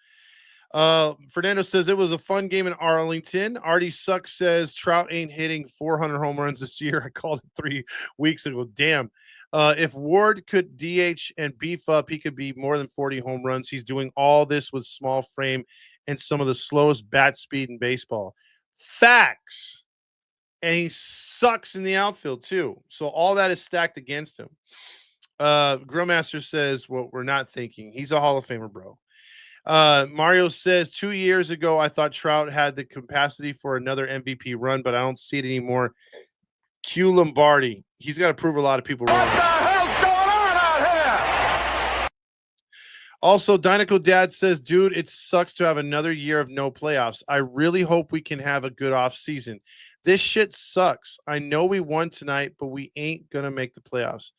Fernando says it was a fun game in Arlington. Artie Sucks says Trout ain't hitting 400 home runs this year. I called it 3 weeks ago. Damn. If Ward could DH and beef up, he could be more than 40 home runs. He's doing all this with small frame and some of the slowest bat speed in baseball. Facts. And he sucks in the outfield too. So all that is stacked against him. Grillmaster says, well, we're not thinking. He's a Hall of Famer, bro. Mario says 2 years ago, I thought Trout had the capacity for another MVP run, but I don't see it anymore. Q Lombardi. He's got to prove a lot of people wrong. What the hell's going on out here? Also, Dynaco Dad says, dude, it sucks to have another year of no playoffs. I really hope we can have a good off season. This shit sucks. I know we won tonight, but we ain't going to make the playoffs.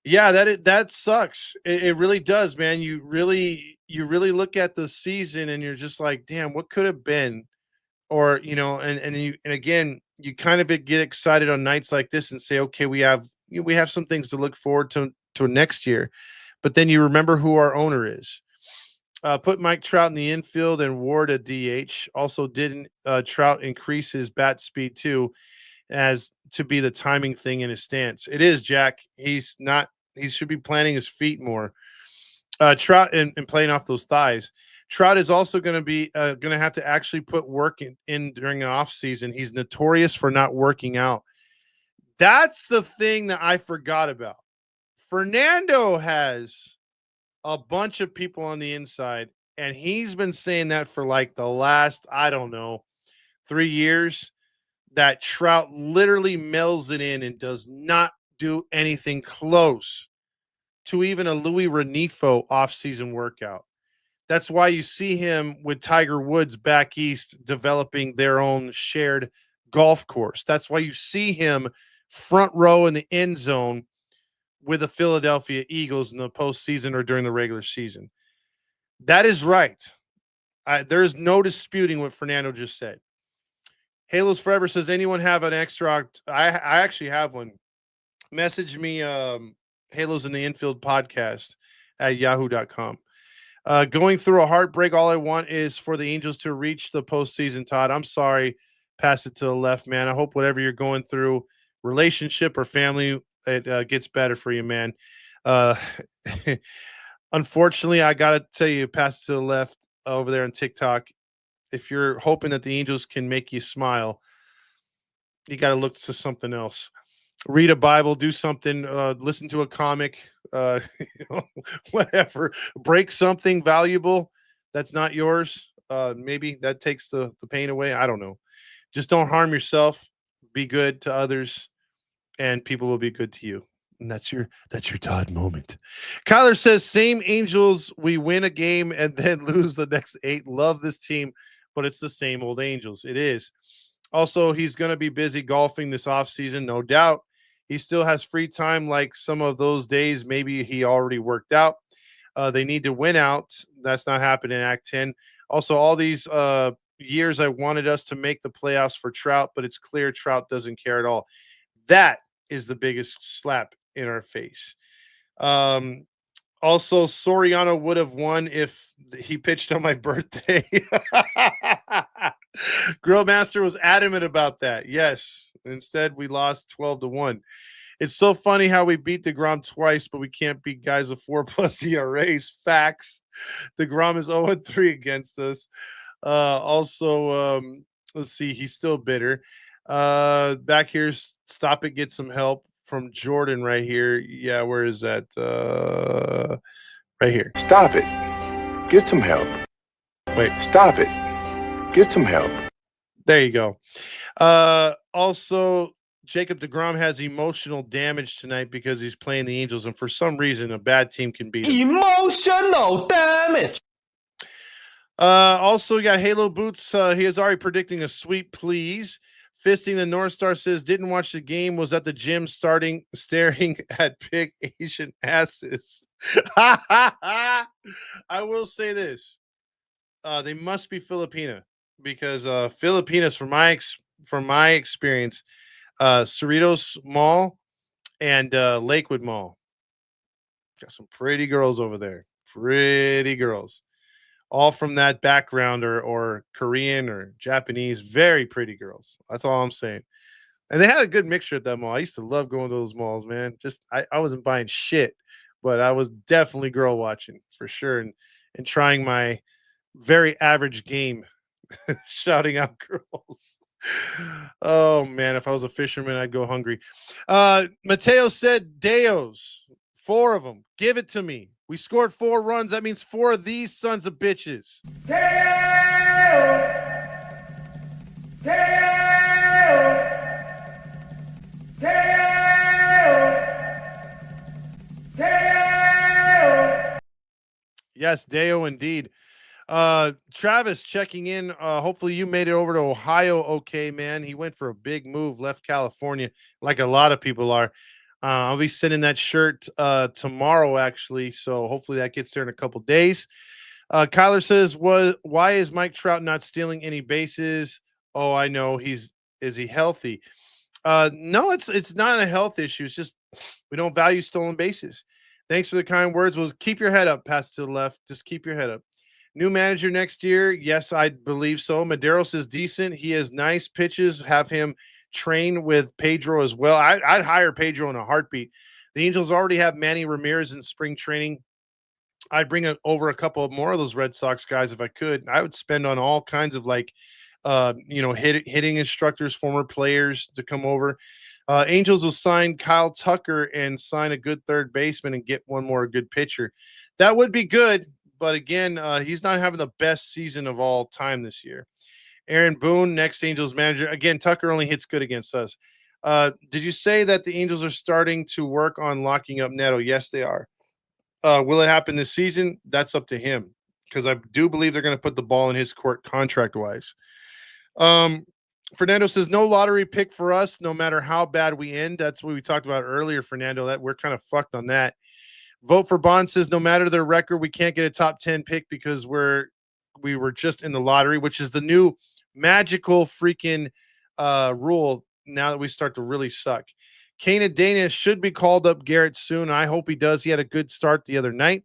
Yeah, that sucks. It really does, man. You really look at the season and you're just like, damn, what could have been? or and again, you kind of get excited on nights like this and say, okay, we have some things to look forward to next year, but then you remember who our owner is. Put Mike Trout in the infield and Ward at DH. Also, didn't Trout increase his bat speed too, as to be the timing thing in his stance? It is, Jack. He's not. He should be planting his feet more. Trout and playing off those thighs. Trout is also going to have to actually put work in during the off season. He's notorious for not working out. That's the thing that I forgot about. Fernando has a bunch of people on the inside, and he's been saying that for like the last, I don't know, 3 years, that Trout literally mails it in and does not do anything close to even a Louis Renifo offseason workout. That's why you see him with Tiger Woods back east developing their own shared golf course. That's why you see him front row in the end zone with the Philadelphia Eagles in the postseason or during the regular season. That is right. There's no disputing what Fernando just said. Halos Forever says, anyone have an extra? I actually have one. Message me Halos in the Infield podcast at yahoo.com. Going through a heartbreak. All I want is for the Angels to reach the postseason, Todd. I'm sorry. Pass it to the left, man. I hope whatever you're going through, relationship or family, it gets better for you, man. Unfortunately, I got to tell you, pass it to the left over there on TikTok. If you're hoping that the Angels can make you smile, you got to look to something else. Read a Bible, do something, listen to a comic, whatever. Break something valuable that's not yours. Maybe that takes the pain away. I don't know. Just don't harm yourself. Be good to others, and people will be good to you. And that's your Todd moment. Kyler says, same Angels. We win a game and then lose the next 8. Love this team, but it's the same old Angels. It is. Also, he's going to be busy golfing this offseason, no doubt. He still has free time like some of those days. Maybe he already worked out. They need to win out. That's not happening in Act 10. Also, all these years I wanted us to make the playoffs for Trout, but it's clear Trout doesn't care at all. That is the biggest slap in our face. Also, Soriano would have won if he pitched on my birthday. Grill Master was adamant about that. Yes. Instead, we lost 12-1. It's so funny how we beat DeGrom twice, but we can't beat guys with 4+ ERAs. Facts. DeGrom is 0-3 against us. Let's see. He's still bitter. Back here, stop it. Get some help from Jordan right here. Yeah, where is that? Right here. Stop it. Get some help. Wait. Stop it. Get some help. There you go. Also, Jacob DeGrom has emotional damage tonight because he's playing the Angels, and for some reason, a bad team can beat him. Emotional damage. Also, we got Halo Boots. He is already predicting a sweep, please. Fisting the North Star says, didn't watch the game, was at the gym staring at big Asian asses. I will say this. They must be Filipina because Filipinas, from my experience, Cerritos Mall and Lakewood Mall. Got some pretty girls over there. Pretty girls. All from that background or Korean or Japanese. Very pretty girls. That's all I'm saying. And they had a good mixture at that mall. I used to love going to those malls, man. Just I wasn't buying shit, but I was definitely girl watching for sure and trying my very average game shouting out girls. Oh man, if I was a fisherman, I'd go hungry. Mateo said Deos, 4 of them. Give it to me. We scored 4 runs. That means 4 of these sons of bitches. Yes, Deo indeed. Travis checking in. Hopefully you made it over to Ohio okay, man. He went for a big move, left California, like a lot of people are. I'll be sending that shirt tomorrow, actually. So hopefully that gets there in a couple days. Kyler says, why is Mike Trout not stealing any bases? Oh, I know. Is he healthy? No, it's not a health issue. It's just we don't value stolen bases. Thanks for the kind words. Well, keep your head up. Pass to the left. Just keep your head up. New manager next year. Yes, I believe so. Medeiros is decent. He has nice pitches. Have him train with Pedro as well. I'd hire Pedro in a heartbeat. The Angels already have Manny Ramirez in spring training. I'd bring over a couple of more of those Red Sox guys if I could. I would spend on all kinds of hitting instructors, former players to come over. Angels will sign Kyle Tucker and sign a good third baseman and get one more good pitcher. That would be good, but again, he's not having the best season of all time this year. Aaron Boone, next Angels manager. Again, Tucker only hits good against us. Did you say that the Angels are starting to work on locking up Neto? Yes, they are. Will it happen this season? That's up to him, because I do believe they're going to put the ball in his court contract-wise. Fernando says, no lottery pick for us, no matter how bad we end. That's what we talked about earlier, Fernando, that we're kind of fucked on that. Vote for Bond says, no matter their record, we can't get a top 10 pick because we were just in the lottery, which is the new magical freaking rule now that we start to really suck. Kana Dana should be called up Garrett soon. I hope he does. He had a good start the other night.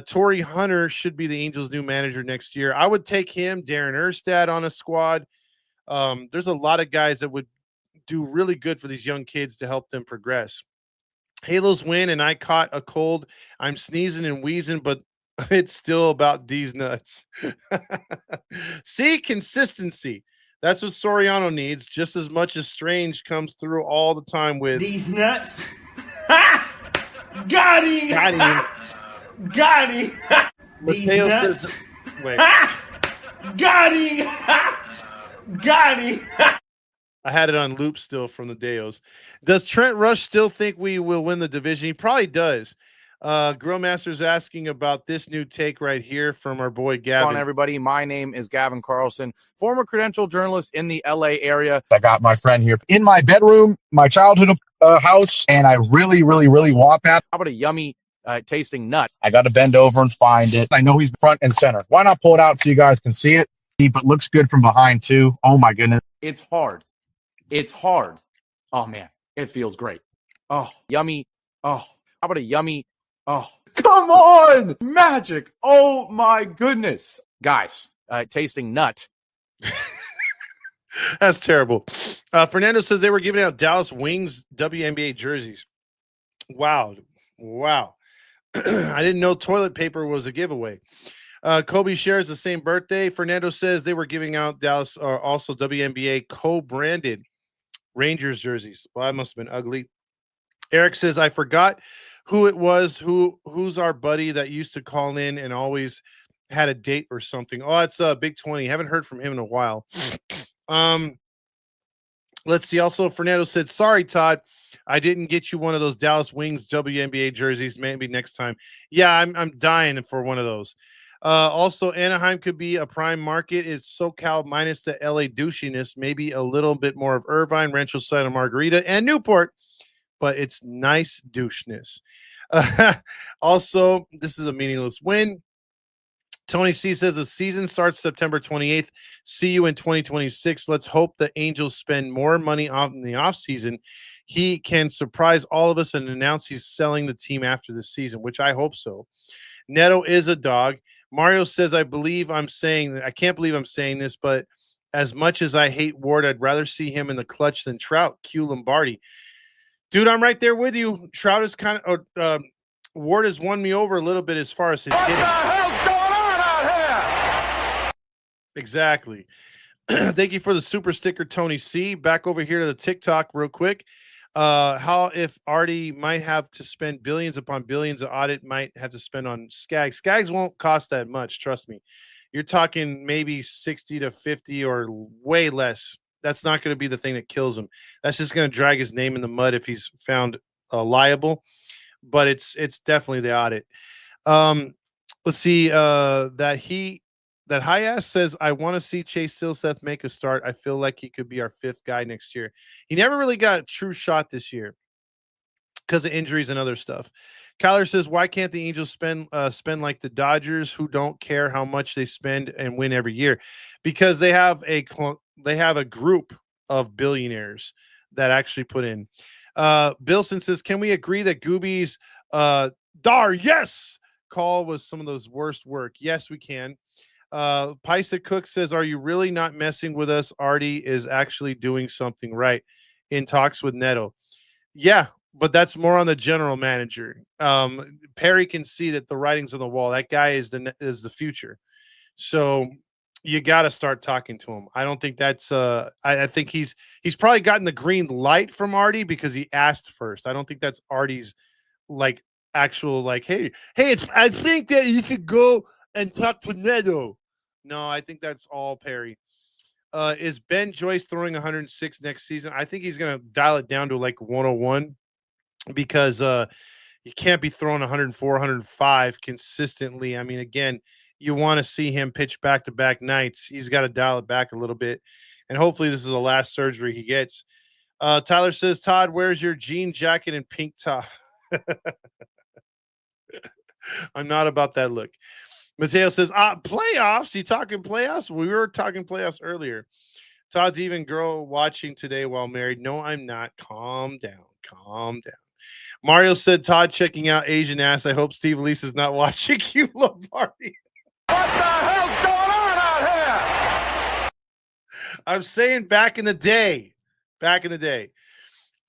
Torrey Hunter should be the Angels' new manager next year. I would take him, Darren Erstad on a squad. There's a lot of guys that would do really good for these young kids to help them progress. Halos win, and I caught a cold. I'm sneezing and wheezing, but it's still about D's nuts. See, consistency. That's what Soriano needs, just as much as Strange comes through all the time with These nuts. Got him. Got him. Got him. Mateo says, wait. Got him. Got him. I had it on loop still from the Deos. Does Trent Rush still think we will win the division? He probably does. Grillmaster's asking about this new take right here from our boy Gavin. On everybody, my name is Gavin Carlson, former credential journalist in the LA area. I got my friend here in my bedroom, my childhood house, and I really, really, really want that. How about a yummy tasting nut? I got to bend over and find it. I know he's front and center. Why not pull it out so you guys can see it? But looks good from behind too. Oh my goodness. It's hard. It's hard. Oh man, it feels great. Oh, yummy. Oh, how about a yummy? Oh, come on. Magic. Oh my goodness. Guys, tasting nut. That's terrible. Fernando says they were giving out Dallas Wings WNBA jerseys. Wow. I didn't know toilet paper was a giveaway. Kobe shares the same birthday. Fernando says they were giving out Dallas also WNBA co-branded Rangers jerseys. Well, that must have been ugly. Eric says, I forgot who it was, who's our buddy that used to call in and always had a date or something. Oh, it's Big 20. Haven't heard from him in a while. Let's see. Also, Fernando said, sorry, Todd, I didn't get you one of those Dallas Wings WNBA jerseys. Maybe next time. Yeah, I'm dying for one of those. Also, Anaheim could be a prime market. It's SoCal minus the LA douchiness, maybe a little bit more of Irvine, Rancho Santa Margarita, and Newport, but it's nice doucheness. Also, this is a meaningless win. Tony C says the season starts September 28th. See you in 2026. Let's hope the Angels spend more money in the offseason. He can surprise all of us and announce he's selling the team after the season, which I hope so. Neto is a dog. Mario says, I can't believe I'm saying this, but as much as I hate Ward, I'd rather see him in the clutch than Trout. Q Lombardi. Dude, I'm right there with you. Trout is Ward has won me over a little bit as far as his hitting. What the hell's going on out here? Exactly. Thank you for the super sticker, Tony C. Back over here to the TikTok real quick. How if Artie might have to spend billions upon billions, of audit might have to spend on Skaggs. Skaggs won't cost that much, trust me. You're talking maybe 60 to 50 or way less. That's not going to be the thing that kills him. That's just going to drag his name in the mud if he's found liable. But it's definitely the audit. Let's see. That high ass says, I want to see Chase Silseth make a start. I feel like he could be our fifth guy next year. He never really got a true shot this year because of injuries and other stuff. Kyler says, why can't the Angels spend like the Dodgers, who don't care how much they spend and win every year? Because they have a they have a group of billionaires that actually put in. Bilson says, can we agree that Gooby's yes call was some of those worst work? Yes, we can. Paisa Cook says, are you really not messing with us? Artie is actually doing something right in talks with Neto. Yeah, but that's more on the general manager. Perry can see that the writing's on the wall. That guy is the future. So you got to start talking to him. I don't think that's I think he's probably gotten the green light from Artie because he asked first. I don't think that's Artie's like actual like, hey, I think that you should go and talk to Neto. No, I think that's all Perry. Is Ben Joyce throwing 106 next season? I think he's going to dial it down to like 101 because you can't be throwing 104, 105 consistently. I mean, again, you want to see him pitch back-to-back nights. He's got to dial it back a little bit, and hopefully this is the last surgery he gets. Tyler says, Todd, where's your jean jacket and pink top? I'm not about that look. Mateo says, playoffs? You talking playoffs? We were talking playoffs earlier. Todd's even girl watching today while married. No, I'm not. Calm down. Calm down. Mario said, Todd checking out Asian ass. I hope Steve Lisa's not watching you, Lombardi. What the hell's going on out here? I'm saying back in the day. Back in the day.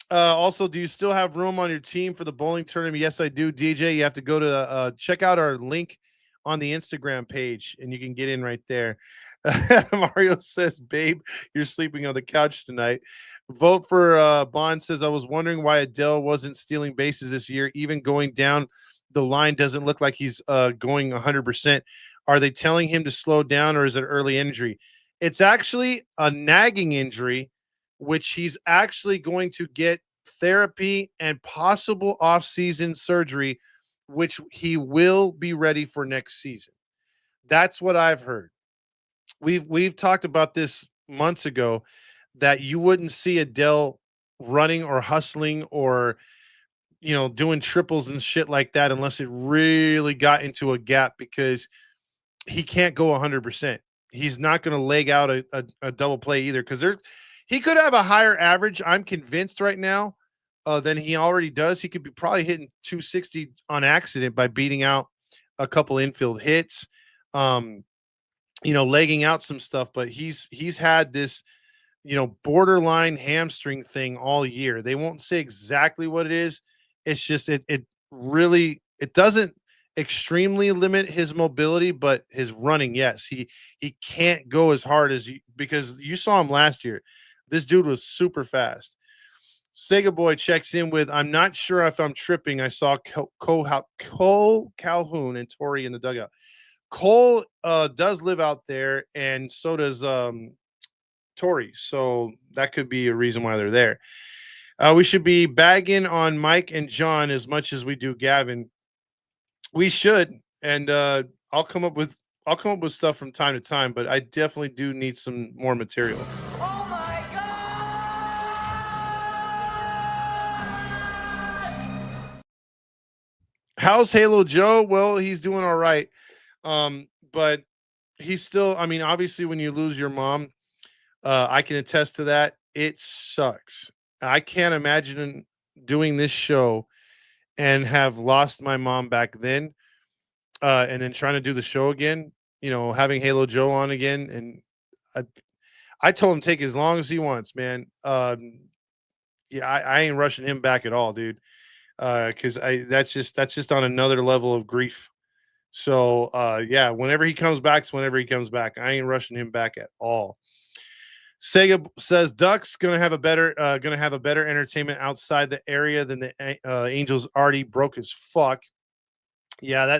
Also, do you still have room on your team for the bowling tournament? Yes, I do, DJ. You have to go to check out our link on the Instagram page, and you can get in right there. Mario says, babe, you're sleeping on the couch tonight. Vote for Bond says, I was wondering why Adele wasn't stealing bases this year. Even going down the line doesn't look like he's going 100%. Are they telling him to slow down, or is it early injury? It's actually a nagging injury, which he's actually going to get therapy and possible off-season surgery, which he will be ready for next season. That's what I've heard. We've talked about this months ago that you wouldn't see Adele running or hustling or doing triples and shit like that unless it really got into a gap, because he can't go 100%. He's not going to leg out a double play either, because he could have a higher average, I'm convinced right now, than he already does. He could be probably hitting 260 on accident by beating out a couple infield hits, legging out some stuff. But he's had this, borderline hamstring thing all year. They won't say exactly what it is. It's just it really doesn't extremely limit his mobility, but his running, yes, he can't go as hard as because you saw him last year. This dude was super fast. Sega Boy checks in with, I'm not sure if I'm tripping. I saw Cole Calhoun and Tori in the dugout. Cole does live out there, and so does Tori. So that could be a reason why they're there. We should be bagging on Mike and John as much as we do Gavin. We should, and I'll come up with stuff from time to time, but I definitely do need some more material. Oh my God! How's Halo Joe? Well, he's doing all right. But he's still, I mean, obviously when you lose your mom, I can attest to that. It sucks. I can't imagine doing this show and have lost my mom back then, and then trying to do the show again, having Halo Joe on again. And I told him take as long as he wants, man. Yeah, I ain't rushing him back at all, dude. Because that's just on another level of grief. So yeah, whenever he comes back, it's whenever he comes back. I ain't rushing him back at all. Sega says Ducks gonna have a better entertainment outside the area than the Angels. Already broke as fuck. Yeah,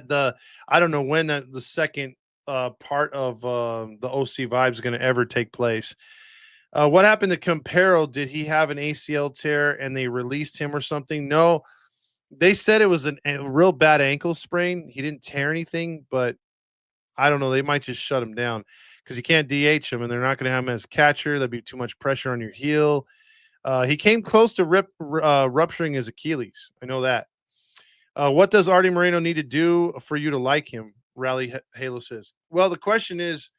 I don't know when the second part of the OC Vibe is gonna ever take place. What happened to Campero? Did he have an ACL tear and they released him or something? No, they said it was a real bad ankle sprain. He didn't tear anything, but I don't know. They might just shut him down because you can't DH him, and they're not going to have him as catcher. That'd be too much pressure on your heel. He came close to rupturing his Achilles. I know that. What does Artie Moreno need to do for you to like him? Rally Halo says. Well, the question is,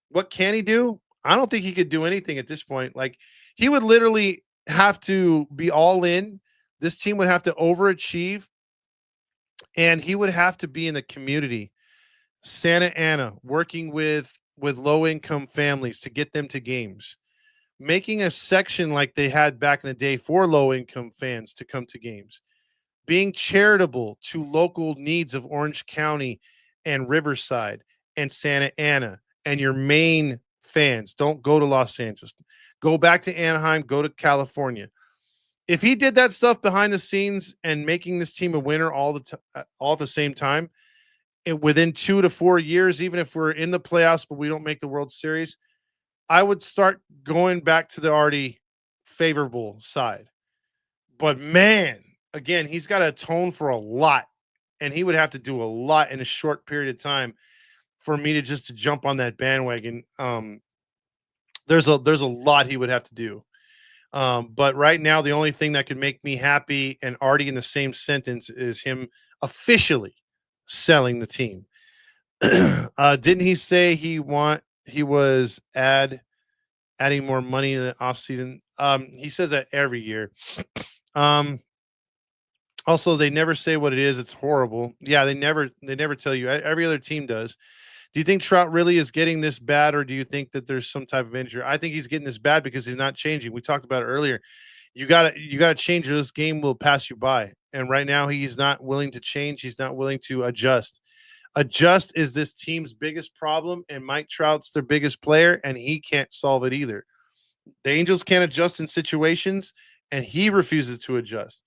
what can he do? I don't think he could do anything at this point. Like, he would literally have to be all in. This team would have to overachieve, and he would have to be in the community, Santa Ana, working with low income families to get them to games, making a section like they had back in the day for low income fans to come to games, being charitable to local needs of Orange County and Riverside and Santa Ana and your main fans. Don't go to Los Angeles. Go back to Anaheim, go to California. If he did that stuff behind the scenes and making this team a winner all at the same time, within 2 to 4 years, even if we're in the playoffs but we don't make the World Series, I would start going back to the already favorable side. But man, again, he's got to atone for a lot, and he would have to do a lot in a short period of time for me to jump on that bandwagon. There's a lot he would have to do. But right now, the only thing that could make me happy and already in the same sentence is him officially selling the team. Didn't he say he was adding more money in the offseason? He says that every year. Also, they never say what it is. It's horrible. Yeah, they never tell you. Every other team does. Do you think Trout really is getting this bad, or do you think that there's some type of injury? I think he's getting this bad because he's not changing. We talked about it earlier. You gotta change, or this game will pass you by. And right now, he's not willing to change. He's not willing to adjust. Adjust is this team's biggest problem, and Mike Trout's their biggest player, and he can't solve it either. The Angels can't adjust in situations, and he refuses to adjust.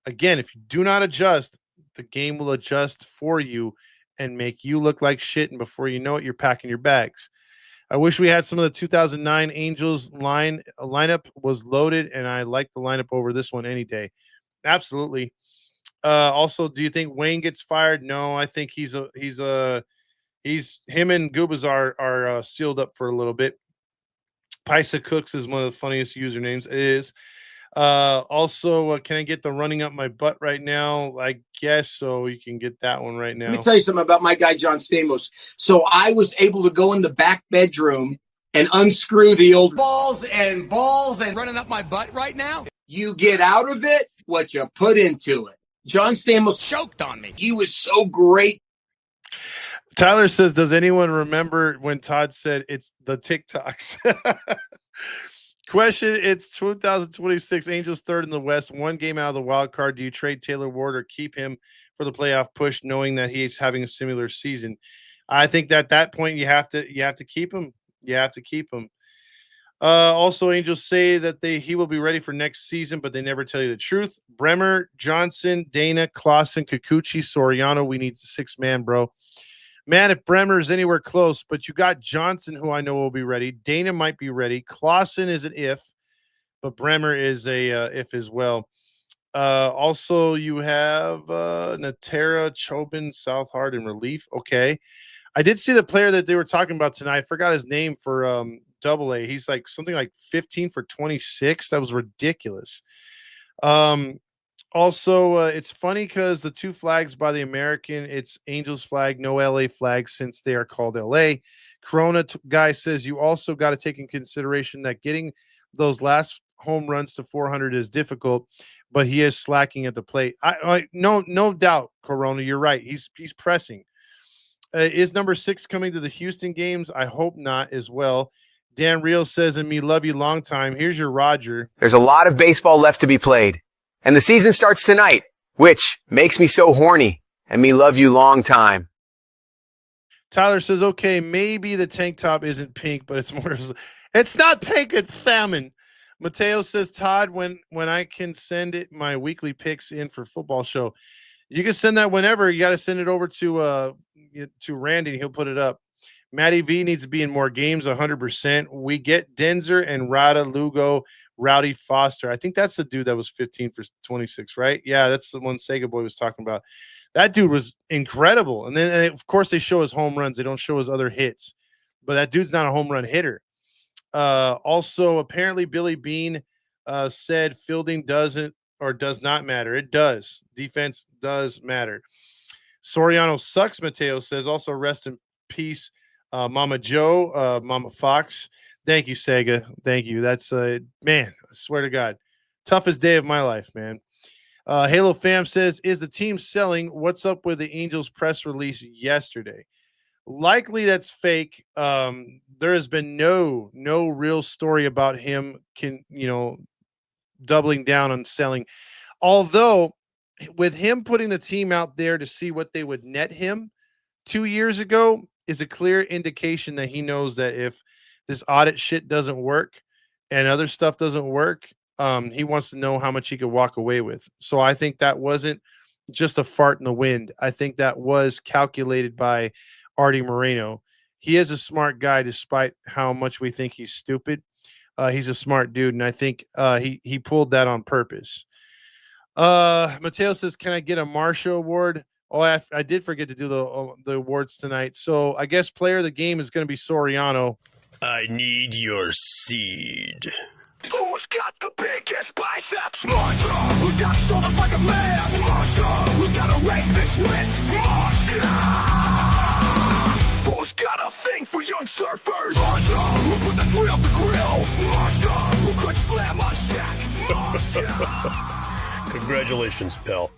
Again, if you do not adjust, the game will adjust for you and make you look like shit, and before you know it, you're packing your bags. I wish we had some of the 2009 Angels lineup was loaded, and I like the lineup over this one any day. Absolutely. Also, do you think Wayne gets fired? No, I think he's him and Gubas are sealed up for a little bit. Paisa Cooks is one of the funniest usernames. It is. Also, can I get the running up my butt right now? I guess so. You can get that one right now. Let me tell you something about my guy, John Stamos. So I was able to go in the back bedroom and unscrew the old balls and running up my butt right now. You get out of it what you put into it. John Stamos choked on me. He was so great. Tyler says, does anyone remember when Todd said it's the TikToks? Question, it's 2026, Angels third in the West, 1 game out of the wild card. Do you trade Taylor Ward or keep him for the playoff push, knowing that he's having a similar season? I think that at that point you have to keep him. You have to keep him. Also, Angels say that he will be ready for next season, but they never tell you the truth. Bremer, Johnson, Dana, Clausen, Kikuchi, Soriano. We need 6-man, bro. Man, if Bremer is anywhere close, but you got Johnson, who I know will be ready. Dana might be ready. Clausen is an if, but Bremer is a if as well. Also, you have Natera, Chobin, Southard in relief. Okay. I did see the player that they were talking about tonight. I forgot his name for AA. He's like something like 15 for 26. That was ridiculous. Also, it's funny because the 2 flags by the American, it's Angels flag, no LA flag, since they are called LA. Corona guy says you also got to take in consideration that getting those last home runs to 400 is difficult, but he is slacking at the plate. No doubt, Corona, you're right. He's pressing. Is number 6 coming to the Houston games? I hope not as well. Dan Real says, and me love you long time. Here's your Roger. There's a lot of baseball left to be played. And the season starts tonight, which makes me so horny, and me love you long time. Tyler says, okay, maybe the tank top isn't pink, but it's more, it's not pink, it's salmon. Mateo says, Todd, when I can send my weekly picks in for football show, you can send that whenever. You got to send it over to Randy, and he'll put it up. Matty V needs to be in more games, 100%. We get Denzer and Rada Lugo, Rowdy Foster. I think that's the dude that was 15 for 26, right? Yeah, that's the one Sega Boy was talking about. That dude was incredible. And then, of course, they show his home runs. They don't show his other hits. But that dude's not a home run hitter. Also, apparently, Billy Bean said fielding does not matter. It does. Defense does matter. Soriano sucks, Mateo says. Also, rest in peace, Mama Joe, Mama Fox. Thank you, Sega. Thank you. That's man, I swear to God. Toughest day of my life, man. Halo Fam says, is the team selling? What's up with the Angels press release yesterday? Likely that's fake. There has been no real story about him doubling down on selling. Although with him putting the team out there to see what they would net him 2 years ago is a clear indication that he knows that if this audit shit doesn't work and other stuff doesn't work, he wants to know how much he could walk away with. So I think that wasn't just a fart in the wind. I think that was calculated by Artie Moreno. He is a smart guy, despite how much we think he's stupid. He's a smart dude, and I think he pulled that on purpose. Mateo says, "Can I get a Marshall Award?" Oh, I did forget to do the awards tonight. So I guess player of the game is going to be Soriano. I need your seed. Who's got the biggest biceps? Marsha. Who's got shoulders like a man? Marsha. Who's got a rapist wit? Marsha. Who's got a thing for young surfers? Marsha. Who put the drill to grill? Marsha. Who could slam a shack? Marsha. Congratulations, pal.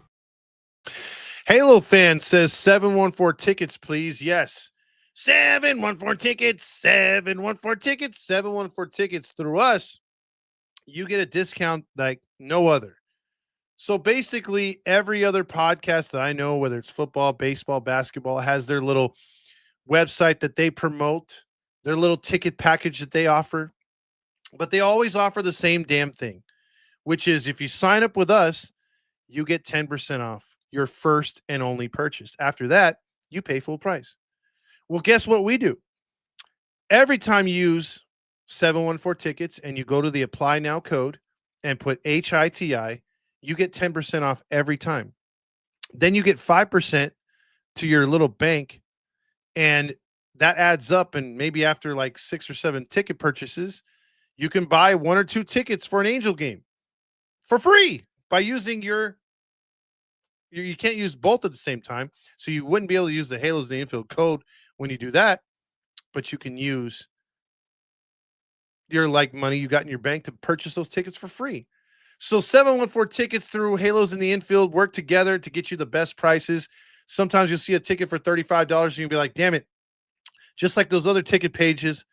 Halo fan says 714 tickets, please. Yes. 714 tickets, 714 tickets, 714 tickets through us. You get a discount like no other. So basically, every other podcast that I know, whether it's football, baseball, basketball, has their little website that they promote, their little ticket package that they offer. But they always offer the same damn thing, which is if you sign up with us, you get 10% off your first and only purchase. After that, you pay full price. Well, guess what we do? Every time you use 714 tickets and you go to the apply now code and put HITI, you get 10% off every time. Then you get 5% to your little bank, and that adds up. And maybe after like 6 or 7 ticket purchases, you can buy 1 or 2 tickets for an Angel game for free by using you can't use both at the same time. So you wouldn't be able to use the Halos of the Infield code when you do that, but you can use your money you got in your bank to purchase those tickets for free. So 714 tickets through Halos in the Infield work together to get you the best prices. Sometimes you'll see a ticket for $35 and you'll be like, damn it. Just like those other ticket pages,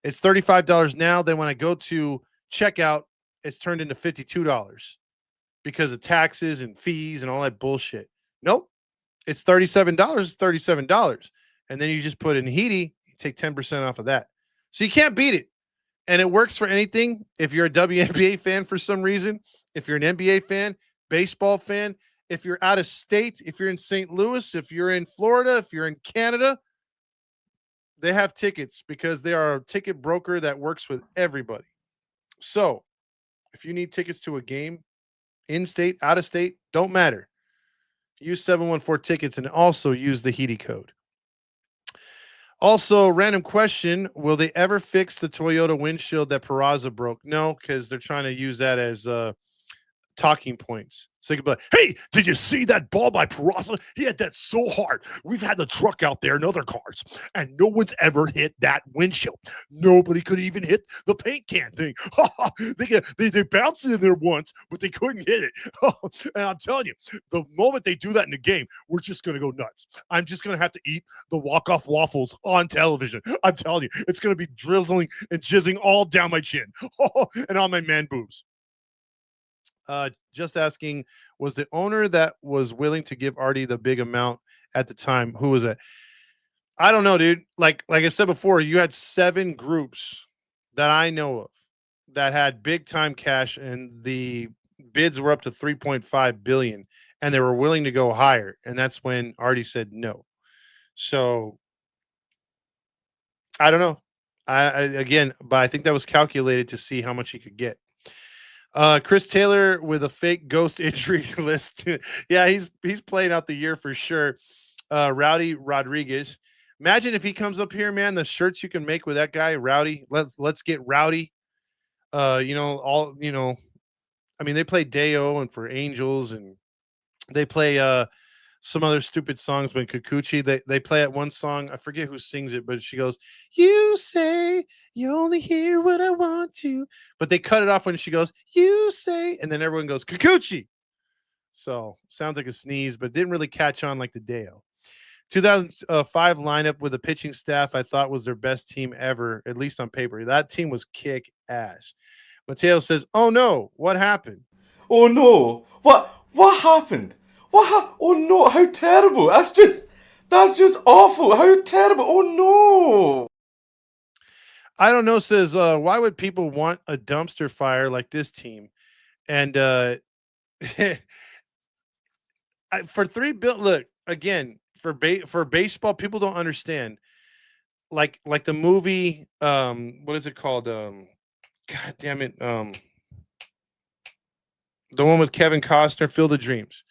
it's $35 now. Then when I go to checkout, it's turned into $52 because of taxes and fees and all that bullshit. Nope. It's $37. It's $37. And then you just put in Heidi, you take 10% off of that. So you can't beat it. And it works for anything. If you're a WNBA fan for some reason, if you're an NBA fan, baseball fan, if you're out of state, if you're in St. Louis, if you're in Florida, if you're in Canada, they have tickets because they are a ticket broker that works with everybody. So if you need tickets to a game, in state, out of state, don't matter. Use 714 tickets and also use the Heidi code. Also, random question, will they ever fix the Toyota windshield that Peraza broke? No, because they're trying to use that as talking points. So you could be like, hey, did you see that ball by Peraza? He hit that so hard. We've had the truck out there and other cars, and no one's ever hit that windshield. Nobody could even hit the paint can thing. They bounced it in there once, but they couldn't hit it. And I'm telling you, the moment they do that in the game, we're just going to go nuts. I'm just going to have to eat the walk-off waffles on television. I'm telling you, it's going to be drizzling and jizzing all down my chin and on my man boobs. Just asking, was the owner that was willing to give Artie the big amount at the time? Who was it? I don't know, dude. Like I said before, you had 7 groups that I know of that had big time cash, and the bids were up to 3.5 billion, and they were willing to go higher. And that's when Artie said no. So I don't know. But I think that was calculated to see how much he could get. Chris Taylor with a fake ghost injury list. Yeah, he's playing out the year for sure. Rowdy Rodriguez. Imagine if he comes up here, man, the shirts you can make with that guy, Rowdy. Let's get rowdy. I mean, they play Deo and for Angels, and they play some other stupid songs when Kikuchi, they play at one song. I forget who sings it, but she goes, "You say you only hear what I want to," but they cut it off when she goes, "You say," and then everyone goes, "Kikuchi." So sounds like a sneeze, but didn't really catch on like the Deo. 2005 lineup with a pitching staff I thought was their best team ever, at least on paper. That team was kick ass. Mateo says, "Oh no, what happened?" Oh no, what happened? Oh no, how terrible! That's just awful. How terrible! Oh no. I don't know. Says, why would people want a dumpster fire like this team? And for $3 billion, look again for baseball, people don't understand. Like the movie, what is it called? God damn it, the one with Kevin Costner, Field of Dreams.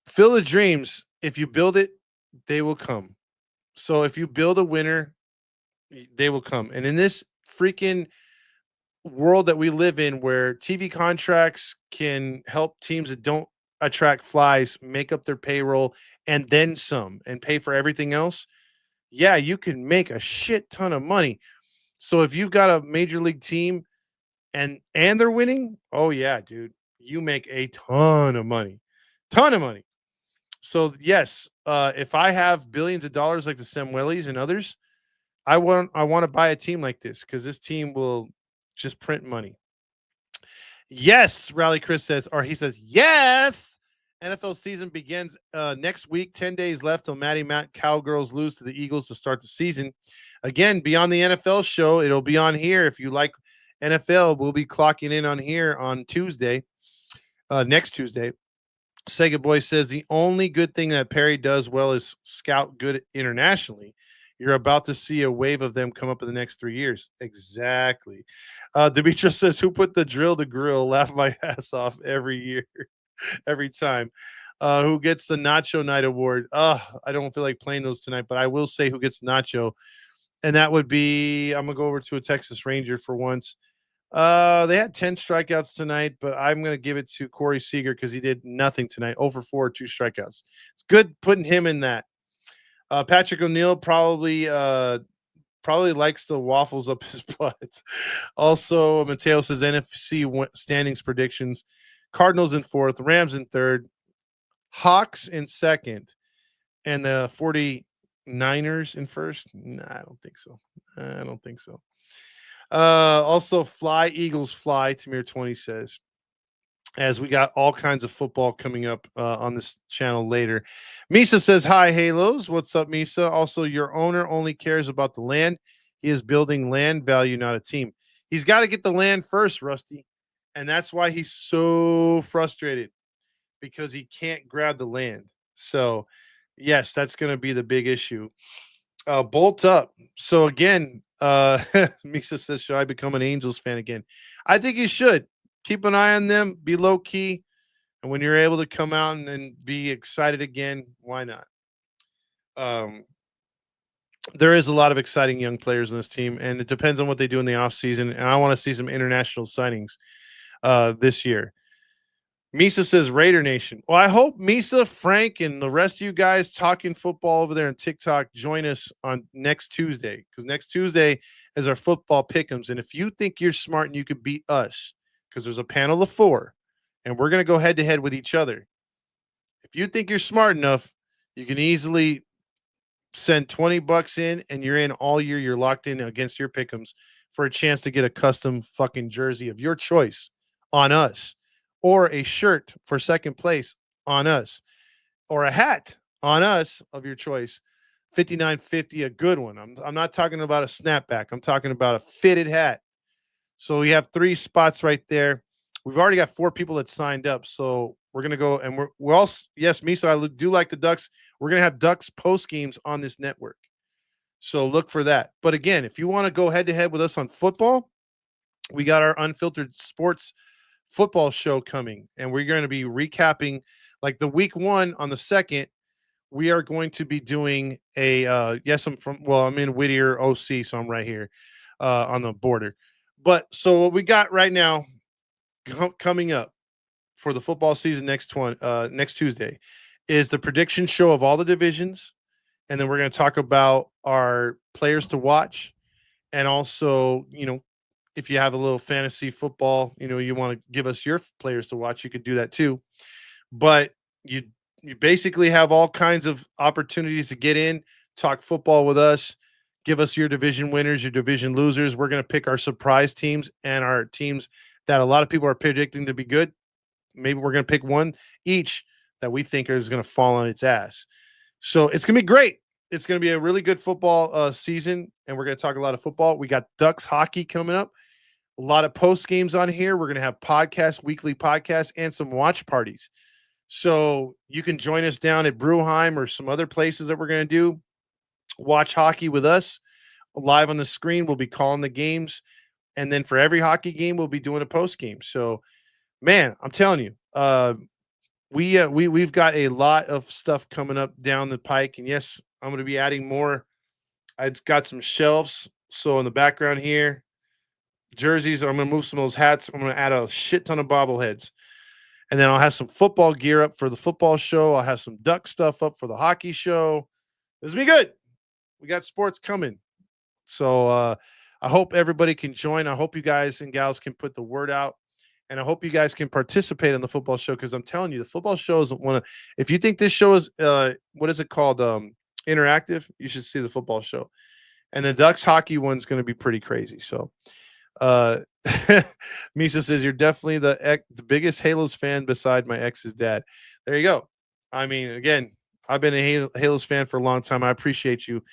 Field of Dreams. If you build it, they will come. So if you build a winner, they will come. And in this freaking world that we live in, where TV contracts can help teams that don't attract flies make up their payroll and then some and pay for everything else, yeah, you can make a shit ton of money. So if you've got a major league team and they're winning, oh yeah, dude, you make a ton of money. So yes, if I have billions of dollars like the Samuelis and others, I want to buy a team like this because this team will just print money. Yes, Rally Chris says, or he says, yes. NFL season begins next week. 10 days left till Matt Cowgirls lose to the Eagles to start the season. Again, Beyond the NFL show. It'll be on here. If you like NFL, we'll be clocking in on here on Tuesday, next Tuesday. Sega Boy says the only good thing that Perry does well is scout good internationally. You're about to see a wave of them come up in the next 3 years. Exactly. Demetra says, who put the drill to grill? Laugh my ass off every year, every time. Who gets the Nacho Night Award? I don't feel like playing those tonight, but I will say who gets Nacho. And that would be, I'm going to go over to a Texas Ranger for once. They had 10 strikeouts tonight, but I'm going to give it to Corey Seager because he did nothing tonight. 0 for 4, 2 strikeouts. It's good putting him in that. Patrick O'Neill probably likes the waffles up his butt. Also, Mateo says NFC standings predictions. Cardinals in 4th, Rams in 3rd, Hawks in 2nd, and the 49ers in 1st. Nah, I don't think so. Also, fly, Eagles fly, Tamir 20 says. As we got all kinds of football coming up on this channel later. Misa says, hi, Halos. What's up, Misa? Also, your owner only cares about the land. He is building land value, not a team. He's got to get the land first, Rusty. And that's why he's so frustrated, because he can't grab the land. So, yes, that's going to be the big issue. Bolt up. So, again, Misa says, should I become an Angels fan again? I think you should. Keep an eye on them, be low key, and when you're able to come out and be excited again, why not? There is a lot of exciting young players on this team, and it depends on what they do in the offseason, and I want to see some international signings this year. Misa says Raider Nation. Well, I hope Misa, Frank, and the rest of you guys talking football over there on TikTok join us on next Tuesday, because next Tuesday is our football pick'ems, and if you think you're smart and you could beat us, because there's a panel of 4, and we're going to go head-to-head with each other. If you think you're smart enough, you can easily send $20 in, and you're in all year. You're locked in against your pick'ems for a chance to get a custom fucking jersey of your choice on us, or a shirt for second place on us, or a hat on us of your choice. $59.50, a good one. I'm not talking about a snapback. I'm talking about a fitted hat. So we have 3 spots right there. We've already got 4 people that signed up. So we're going to go, and we're also, yes, Misa, I do like the Ducks. We're going to have Ducks post games on this network. So look for that. But again, if you want to go head to head with us on football, we got our Unfiltered Sports football show coming, and we're going to be recapping like the week 1 on the 2nd. We are going to be doing a, I'm in Whittier, OC, so I'm right here on the border. But so what we got right now coming up for the football season next Tuesday is the prediction show of all the divisions. And then we're going to talk about our players to watch. And also, if you have a little fantasy football, you want to give us your players to watch, you could do that too. But you basically have all kinds of opportunities to get in, talk football with us, give us your division winners, your division losers. We're going to pick our surprise teams and our teams that a lot of people are predicting to be good. Maybe we're going to pick one each that we think is going to fall on its ass. So it's going to be great. It's going to be a really good football season, and we're going to talk a lot of football. We got Ducks hockey coming up, a lot of post games on here. We're going to have podcasts, weekly podcasts, and some watch parties. So you can join us down at Bruheim or some other places that we're going to do. Watch hockey with us live on the screen. We'll be calling the games. And then for every hockey game, we'll be doing a post game. So, man, I'm telling you, we've got a lot of stuff coming up down the pike. And yes, I'm going to be adding more. I've got some shelves. So in the background here, jerseys, I'm going to move some of those hats. I'm going to add a shit ton of bobbleheads. And then I'll have some football gear up for the football show. I'll have some Duck stuff up for the hockey show. This will be good. We got sports coming. So I hope everybody can join. I hope you guys and gals can put the word out. And I hope you guys can participate in the football show, because I'm telling you, the football show isn't one of – if you think this show is what is it called, interactive, you should see the football show. And the Ducks hockey one's going to be pretty crazy. So Misa says, you're definitely the biggest Halos fan beside my ex's dad. There you go. I mean, again, I've been a Halos fan for a long time. I appreciate you.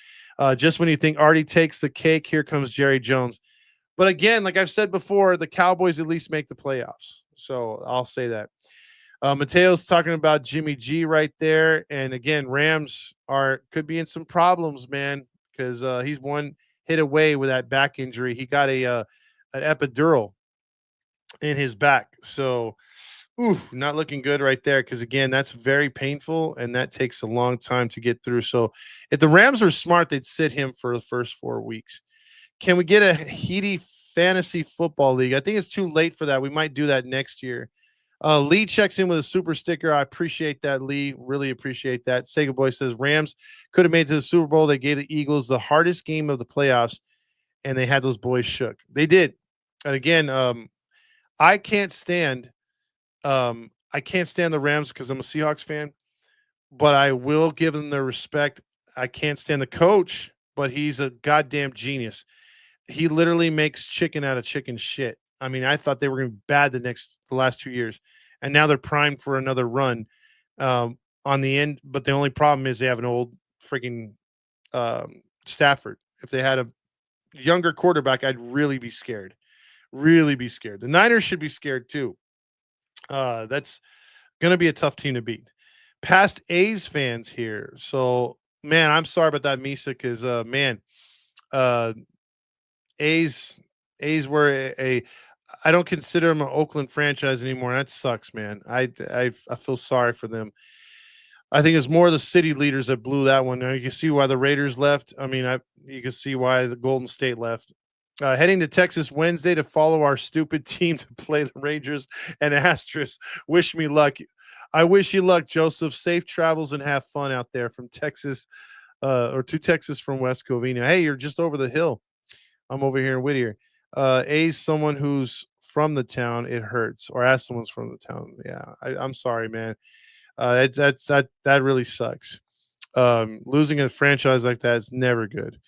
Just when you think Artie takes the cake, here comes Jerry Jones. But again, like I've said before, the Cowboys at least make the playoffs. So I'll say that. Mateo's talking about Jimmy G right there. And again, Rams could be in some problems, man, because he's one hit away with that back injury. He got an epidural in his back. So, not looking good right there, because, again, that's very painful, and that takes a long time to get through. So if the Rams were smart, they'd sit him for the first 4 weeks. Can we get a Heady Fantasy Football League? I think it's too late for that. We might do that next year. Lee checks in with a super sticker. I appreciate that, Lee. Really appreciate that. Sega Boy says Rams could have made it to the Super Bowl. They gave the Eagles the hardest game of the playoffs, and they had those boys shook. They did. And again, I can't stand the Rams because I'm a Seahawks fan, but I will give them their respect. I can't stand the coach, but he's a goddamn genius. He literally makes chicken out of chicken shit. I mean, I thought they were going to be bad the last 2 years, and now they're primed for another run on the end. But the only problem is they have an old freaking Stafford. If they had a younger quarterback, I'd really be scared. Really be scared. The Niners should be scared too. That's going to be a tough team to beat. Past A's fans here. So, man, I'm sorry about that, Misa, because, A's were I don't consider them an Oakland franchise anymore. That sucks, man. I feel sorry for them. I think it's more the city leaders that blew that one. Now you can see why the Raiders left. I mean, you can see why the Golden State left. Heading to Texas Wednesday to follow our stupid team to play the Rangers and Astros. Wish me luck. I wish you luck, Joseph. Safe travels and have fun out there from Texas, or to Texas from West Covina. Hey, you're just over the hill. I'm over here in Whittier. A's someone who's from the town. It hurts. Or as someone's from the town. Yeah, I'm sorry, man. That really sucks. Losing a franchise like that is never good.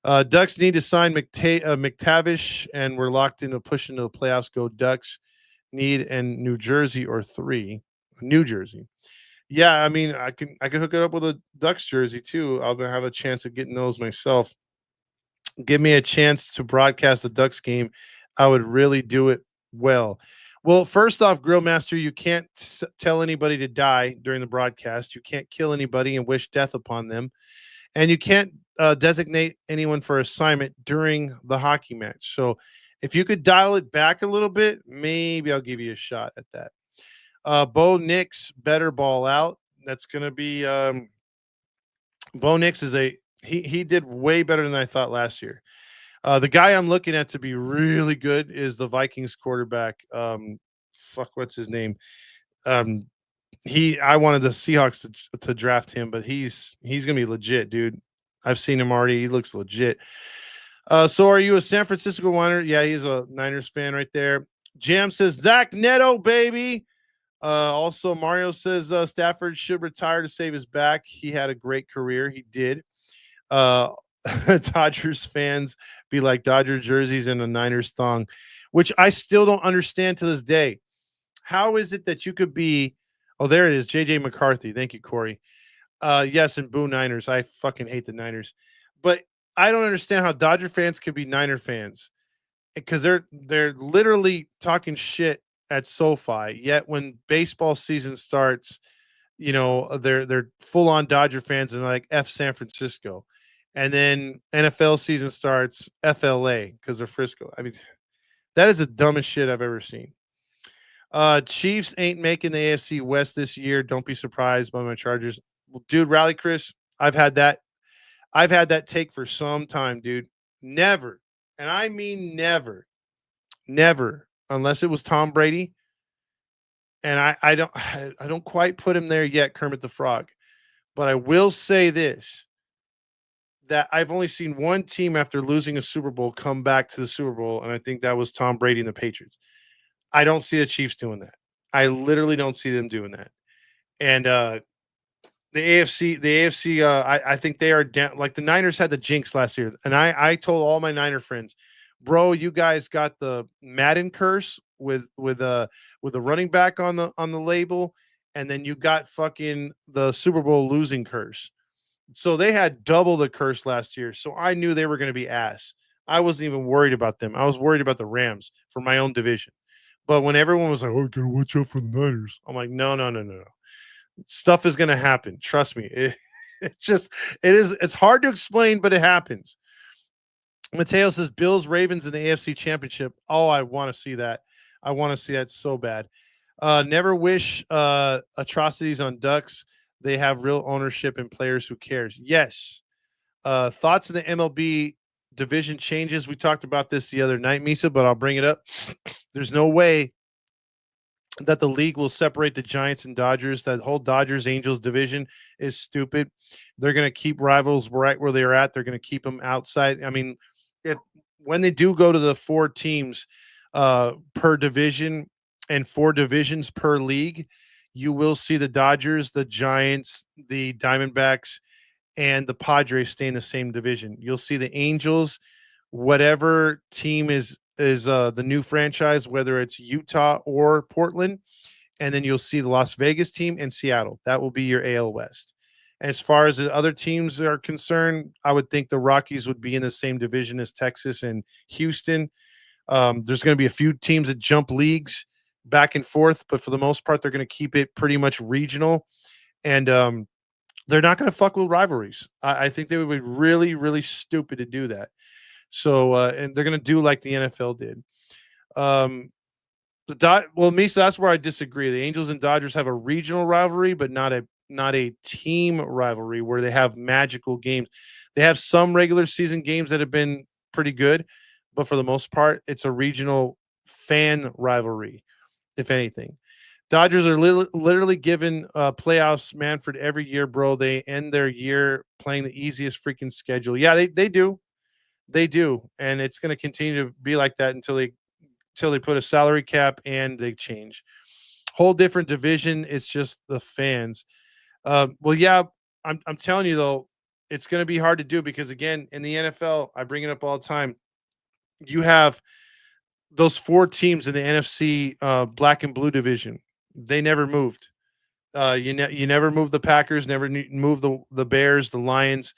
Ducks need to sign McTavish, and we're locked into pushing to the playoffs. Go Ducks. Need in New Jersey or 3. New Jersey. Yeah, I mean, I can hook it up with a Ducks jersey too. I'll have a chance of getting those myself. Give me a chance to broadcast the Ducks game. I would really do it well. Well, first off, Grillmaster, you can't tell anybody to die during the broadcast. You can't kill anybody and wish death upon them. And you can't designate anyone for assignment during the hockey match. So if you could dial it back a little bit, maybe I'll give you a shot at that. Bo Nix better ball out. That's going to be Bo Nix is he did way better than I thought last year. The guy I'm looking at to be really good is the Vikings quarterback. What's his name? I wanted the Seahawks to draft him, but he's gonna be legit, dude. I've seen him already. He looks legit. So are you a San Francisco Niner? Yeah, he's a Niners fan right there. Jam says Zach Neto, baby. Also, Mario says Stafford should retire to save his back. He had a great career. He did. Dodgers fans be like Dodger jerseys and a Niners thong, which I still don't understand to this day. How is it that you could be? Oh, there it is. JJ McCarthy. Thank you, Corey. Yes, and boo Niners. I fucking hate the Niners, but I don't understand how Dodger fans could be Niner fans because they're literally talking shit at SoFi. Yet when baseball season starts, they're full on Dodger fans and like F San Francisco, and then NFL season starts FLA because they're Frisco. I mean, that is the dumbest shit I've ever seen. Chiefs ain't making the AFC West this year. Don't be surprised by my Chargers. Dude, Rally Chris, I've had that take for some time, dude. Never, and I mean never, unless it was Tom Brady. And I don't quite put him there yet, Kermit the Frog. But I will say this, that I've only seen one team after losing a Super Bowl come back to the Super Bowl, and I think that was Tom Brady and the Patriots. I don't see the Chiefs doing that. I literally don't see them doing that. And the AFC, I think they are down. Like the Niners had the jinx last year, and I told all my Niner friends, bro, you guys got the Madden curse with a running back on the label, and then you got fucking the Super Bowl losing curse. So they had double the curse last year. So I knew they were going to be ass. I wasn't even worried about them. I was worried about the Rams for my own division. But when everyone was like, "Oh, gotta watch out for the Niners," I'm like, no. Stuff is going to happen. Trust me. It's hard to explain, but it happens. Mateo says Bills Ravens in the AFC Championship. Oh, I want to see that. I want to see that so bad. Never wish atrocities on Ducks. They have real ownership and players. Who cares? Yes. Thoughts on the MLB division changes? We talked about this the other night, Misa, but I'll bring it up. There's no way that the league will separate the Giants and Dodgers. That whole Dodgers-Angels division is stupid. They're going to keep rivals right where they are at. They're going to keep them outside. I mean, when they do go to the 4 teams per division and 4 divisions per league, you will see the Dodgers, the Giants, the Diamondbacks, and the Padres stay in the same division. You'll see the Angels, whatever team is the new franchise, whether it's Utah or Portland, and then you'll see the Las Vegas team and Seattle. That will be your AL West. As far as the other teams are concerned, I would think the Rockies would be in the same division as Texas and Houston. There's going to be a few teams that jump leagues back and forth, but for the most part, they're going to keep it pretty much regional. And they're not going to fuck with rivalries. I think they would be really, really stupid to do that. So, and they're going to do like the NFL did. Misa, that's where I disagree. The Angels and Dodgers have a regional rivalry, but not a team rivalry where they have magical games. They have some regular season games that have been pretty good, but for the most part, it's a regional fan rivalry, if anything. Dodgers are literally given playoffs Manfred every year, bro. They end their year playing the easiest freaking schedule. Yeah, they do. They do. And it's going to continue to be like that until they put a salary cap and they change. Whole different division. It's just the fans. Well, yeah, I'm telling you, though, it's going to be hard to do because, again, in the NFL, I bring it up all the time. You have those 4 teams in the NFC black and blue division. They never moved. You never moved the Packers, never moved the Bears, the Lions,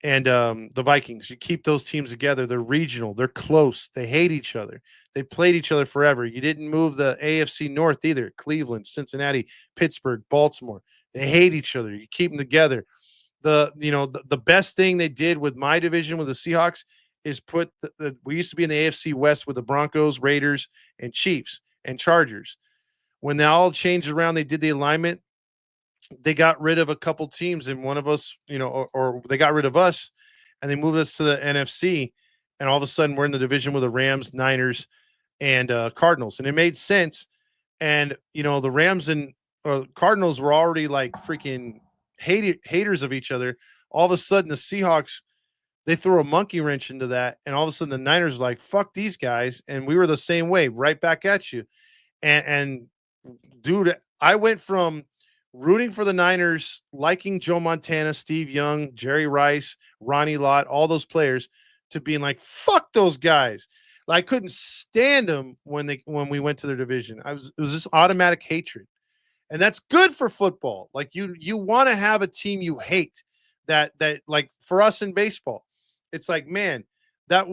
and the Vikings. You keep those teams together. They're regional. They're close. They hate each other. They played each other forever. You didn't move the AFC North either. Cleveland, Cincinnati, Pittsburgh, Baltimore. They hate each other. You keep them together. The best thing they did with my division with the Seahawks is put we used to be in the AFC West with the Broncos, Raiders, and Chiefs and Chargers. When they all changed around, they did the alignment. They got rid of a couple teams, and one of us, or they got rid of us, and they moved us to the NFC. And all of a sudden, we're in the division with the Rams, Niners, and Cardinals, and it made sense. And the Rams and Cardinals were already like freaking haters of each other. All of a sudden, the Seahawks, they throw a monkey wrench into that, and all of a sudden the Niners are like, fuck these guys. And we were the same way, right back at you. And dude, I went from rooting for the Niners, liking Joe Montana, Steve Young, Jerry Rice, Ronnie Lott, all those players, to being like, fuck those guys. Like, I couldn't stand them when we went to their division. It was this automatic hatred. And that's good for football. Like, you want to have a team you hate. That like for us in baseball, it's like, man, that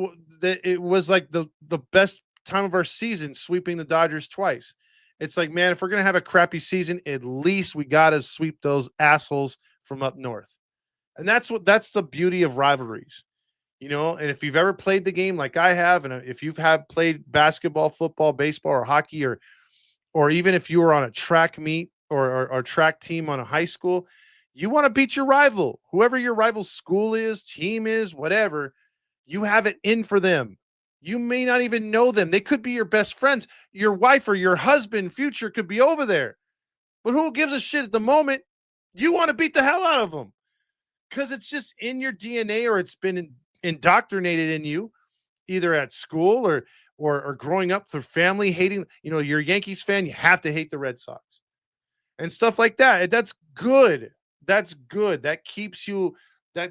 it was like the best time of our season, sweeping the Dodgers twice. It's like, man, if we're gonna have a crappy season, at least we gotta sweep those assholes from up north. And that's the beauty of rivalries, you know. And if you've ever played the game like I have, and if you've played basketball, football, baseball, or hockey, or even if you were on a track meet or track team on a high school, you want to beat your rival, whoever your rival school is, team is, whatever. You have it in for them. You may not even know them. They could be your best friends. Your wife or your husband, future, could be over there. But who gives a shit at the moment? You want to beat the hell out of them because it's just in your DNA, or it's been indoctrinated in you, either at school or growing up through family hating. You know, you're a Yankees fan, you have to hate the Red Sox and stuff like that. That's good. That's good. That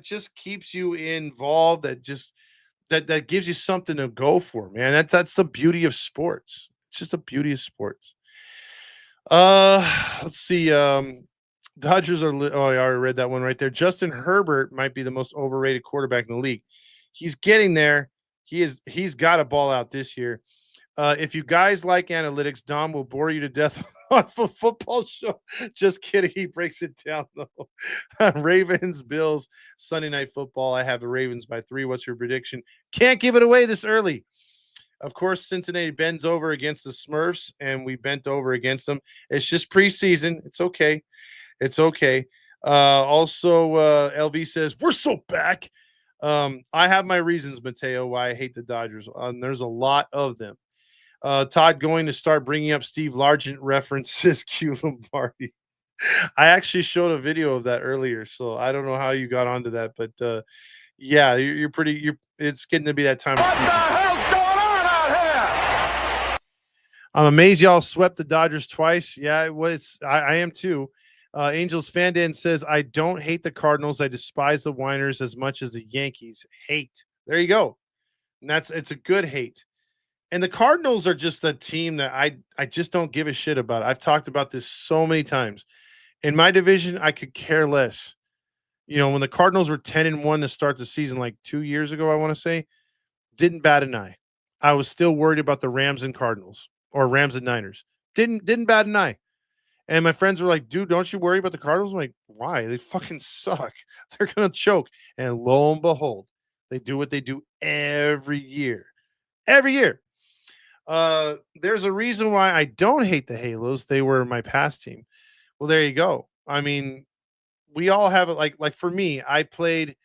just keeps you involved. That gives you something to go for, man. That's the beauty of sports. It's just the beauty of sports. Let's see. Dodgers are. Oh, I already read that one right there. Justin Herbert might be the most overrated quarterback in the league. He's getting there. He's got a ball out this year. If you guys like analytics, Dom will bore you to death on the football show. Just kidding. He breaks it down though. Ravens, Bills, Sunday Night Football. I have the Ravens by 3. What's your prediction? Can't give it away this early. Of course, Cincinnati bends over against the Smurfs, and we bent over against them. It's just preseason. It's okay. It's okay. Also, LV says, we're so back. I have my reasons, Mateo, why I hate the Dodgers. There's a lot of them. Todd going to start bringing up Steve Largent references. Q Lombardi. I actually showed a video of that earlier, so I don't know how you got onto that, but yeah, you're pretty. It's getting to be that time of season. What the hell's going on out here? I'm amazed y'all swept the Dodgers twice. Yeah, it was. I am too. Angels Fandan says, I don't hate the Cardinals. I despise the whiners as much as the Yankees hate. There you go. And it's a good hate. And the Cardinals are just the team that I just don't give a shit about. I've talked about this so many times. In my division, I could care less. You know, when the Cardinals were 10-1 to start the season, like 2 years ago, I want to say, didn't bat an eye. I was still worried about the Rams and Cardinals, or Rams and Niners. Didn't bat an eye. And my friends were like, dude, don't you worry about the Cardinals? I'm like, why? They fucking suck. They're going to choke. And lo and behold, they do what they do every year. Every year. There's a reason why I don't hate the Halos. They were my past team. Well, there you go. I mean, we all have it. Like for me, I played,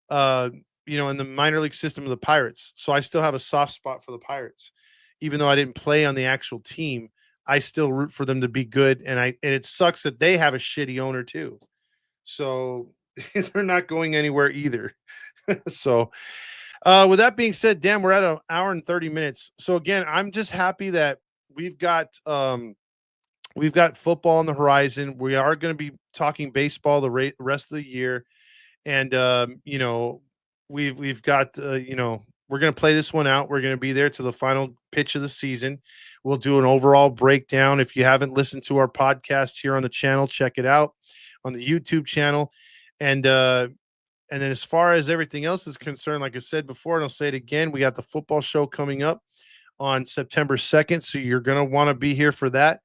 in the minor league system of the Pirates. So I still have a soft spot for the Pirates, even though I didn't play on the actual team. I still root for them to be good. And it sucks that they have a shitty owner too. So they're not going anywhere either. So, with that being said, damn, we're at an hour and 30 minutes. So again, I'm just happy that we've got football on the horizon. We are going to be talking baseball the rest of the year. And, we've got, we're going to play this one out. We're going to be there to the final pitch of the season. We'll do an overall breakdown. If you haven't listened to our podcast here on the channel, check it out on the YouTube channel. And then as far as everything else is concerned, like I said before, and I'll say it again, we got the football show coming up on September 2nd. So you're going to want to be here for that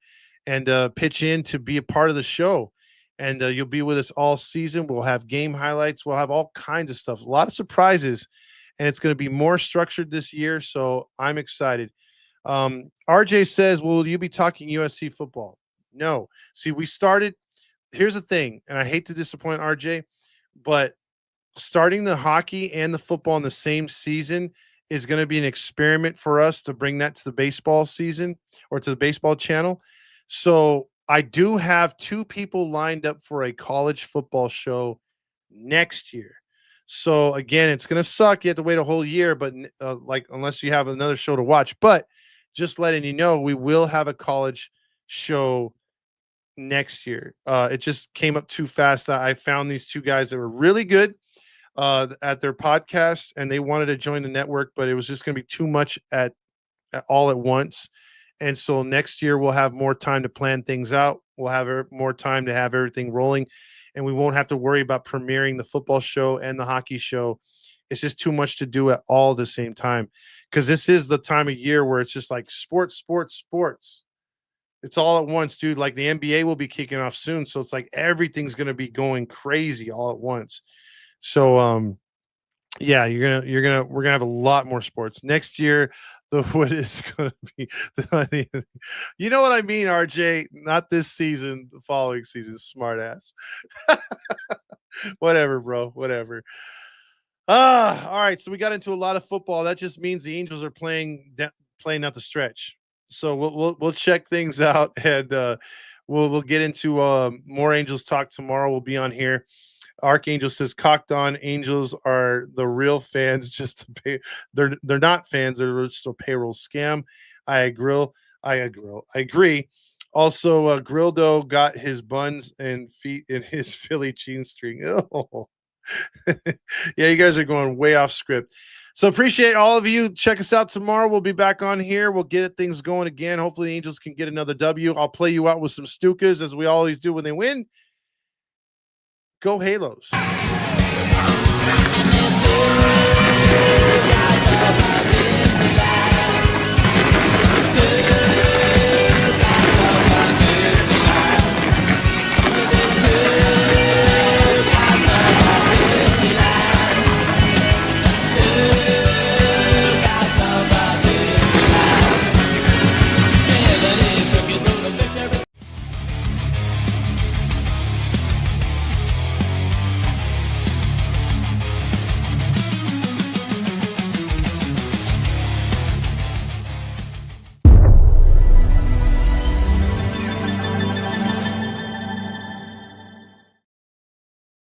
and pitch in to be a part of the show. And you'll be with us all season. We'll have game highlights. We'll have all kinds of stuff, a lot of surprises, and it's going to be more structured this year. So I'm excited. RJ says, will you be talking USC football? No. See, we started. Here's the thing, and I hate to disappoint RJ, but starting the hockey and the football in the same season is going to be an experiment for us to bring that to the baseball season or to the baseball channel. So I do have 2 people lined up for a college football show next year. So again, it's going to suck. You have to wait a whole year, but like unless you have another show to watch. But just letting you know, we will have a college show next year. It just came up too fast. I found these 2 guys that were really good at their podcast, and they wanted to join the network, but it was just going to be too much all at once. And so next year we'll have more time to plan things out. We'll have more time to have everything rolling, and we won't have to worry about premiering the football show and the hockey show. It's just too much to do at all the same time, because this is the time of year where it's just like sports. It's all at once, dude. Like the NBA will be kicking off soon, so it's like everything's going to be going crazy all at once. So yeah, we're gonna have a lot more sports next year. What is going to be you know what I mean, RJ? Not this season, the following season. Smart ass. Whatever, bro. Whatever. All right. So we got into a lot of football. That just means the Angels are playing out the stretch. So we'll check things out, and we'll get into more Angels talk tomorrow. We'll be on here. Archangel says cocked on Angels are the real fans, just to pay. They're not fans, they're just a payroll scam. I agree. Also, Grildo got his buns and feet in his Philly cheese string. Oh. Yeah, you guys are going way off script. So appreciate all of you. Check us out tomorrow. We'll be back on here. We'll get things going again. Hopefully the Angels can get another W. I'll play you out with some Stukas, as we always do when they win. Go Halos.